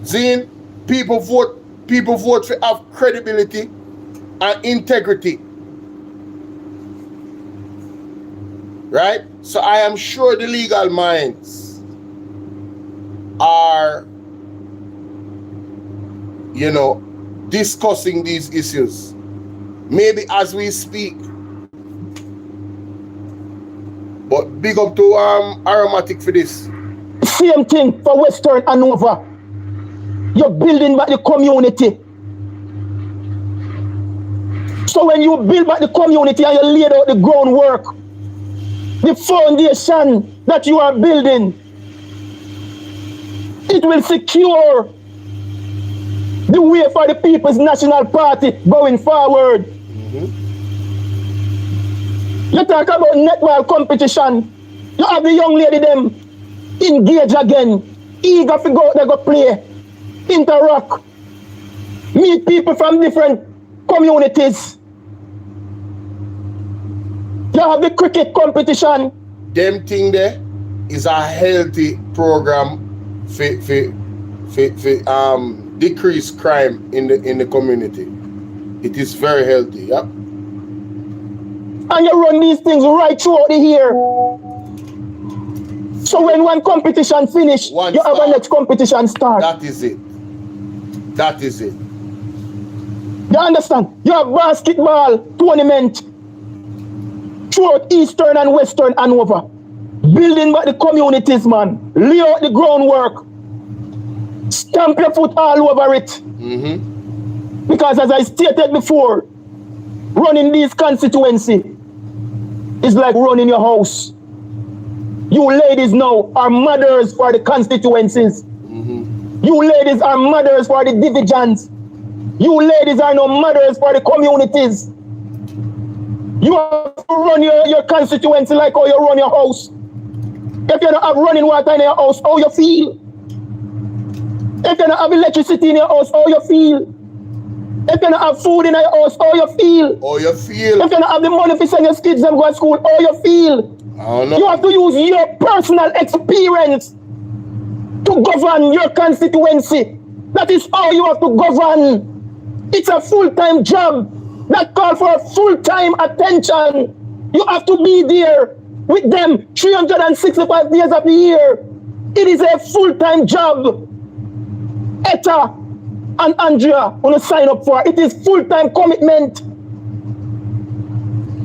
Seeing people vote to have credibility and integrity. Right? So I am sure the legal minds are, discussing these issues. Maybe as we speak. But big up to Aromatic for this. Same thing for Western and Nova. You're building back the community. So when you build back the community and you laid out the groundwork, the foundation that you are building, it will secure the way for the People's National Party going forward. You talk about netball competition. You have the young lady them engage again, eager to go out there go play, interact, meet people from different communities. You have the cricket competition. Them thing there is a healthy program for decrease crime in the community. It is very healthy, yeah. And you run these things right throughout the year. So when one competition finish, you have a next competition start. That is it. That is it. You understand? You have basketball tournament throughout Eastern and Western and over. Building back the communities, man. Lay out the groundwork. Stamp your foot all over it. Because as I stated before, running these constituency is like running your house. You ladies now are mothers for the constituencies. You ladies are mothers for the divisions. You ladies are no mothers for the communities. You have to run your constituency like how you run your house. If you don't have running water in your house, how you feel? If you don't have electricity in your house, how you feel? If you don't have food in your house, how you feel? How you feel? If you don't have the money to send your kids them go to school, how you feel? I don't know. You have to use your personal experience to govern your constituency. That is how you have to govern. It's a full-time job that calls for full-time attention. You have to be there with them 365 days of the year. It is a full-time job. Etta and Andrea want to sign up for it. It is full-time commitment.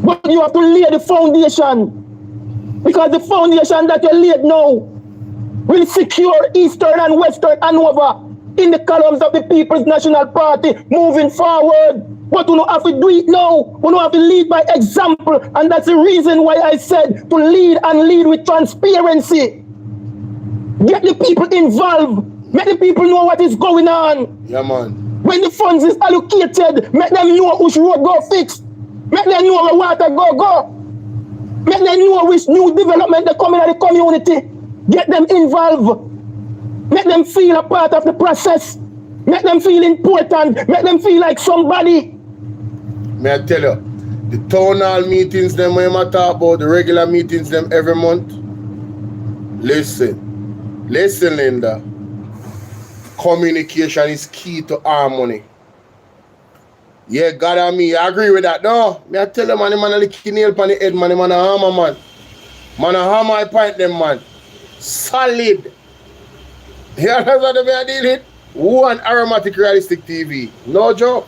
But you have to lay the foundation. Because the foundation that you laid now will secure Eastern and Western Hanover in the columns of the People's National Party moving forward. But we don't have to do it now. We don't have to lead by example. And that's the reason why I said to lead and lead with transparency. Get the people involved. Make the people know what is going on. Yeah, man. When the funds is allocated, make them know which road go fix. Make them know where water go. Make them know which new development they come in the community. Get them involved. Make them feel a part of the process. Make them feel important. Make them feel like somebody. May I tell you, the town hall meetings them when I talk about, the regular meetings them every month. Listen, Linda. Communication is key to harmony. Yeah, God and me, I agree with that. No, me I tell them, man, the man a lick nail on the head, man, the man a hammer, man. Man a hammer, I point them, man. Solid. You understand what I deal with? One Aromatic Realistic TV. No joke.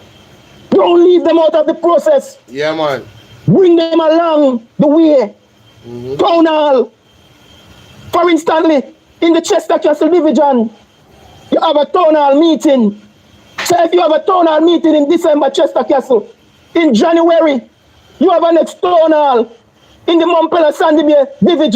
Don't leave them out of the process. Yeah, man. Bring them along the way. Town hall. For instance, in the Chester Castle Division, you have a town hall meeting. So if you have a town hall meeting in December, Chester Castle, in January, you have a next town hall in the Montpellier Sandy Bay Division.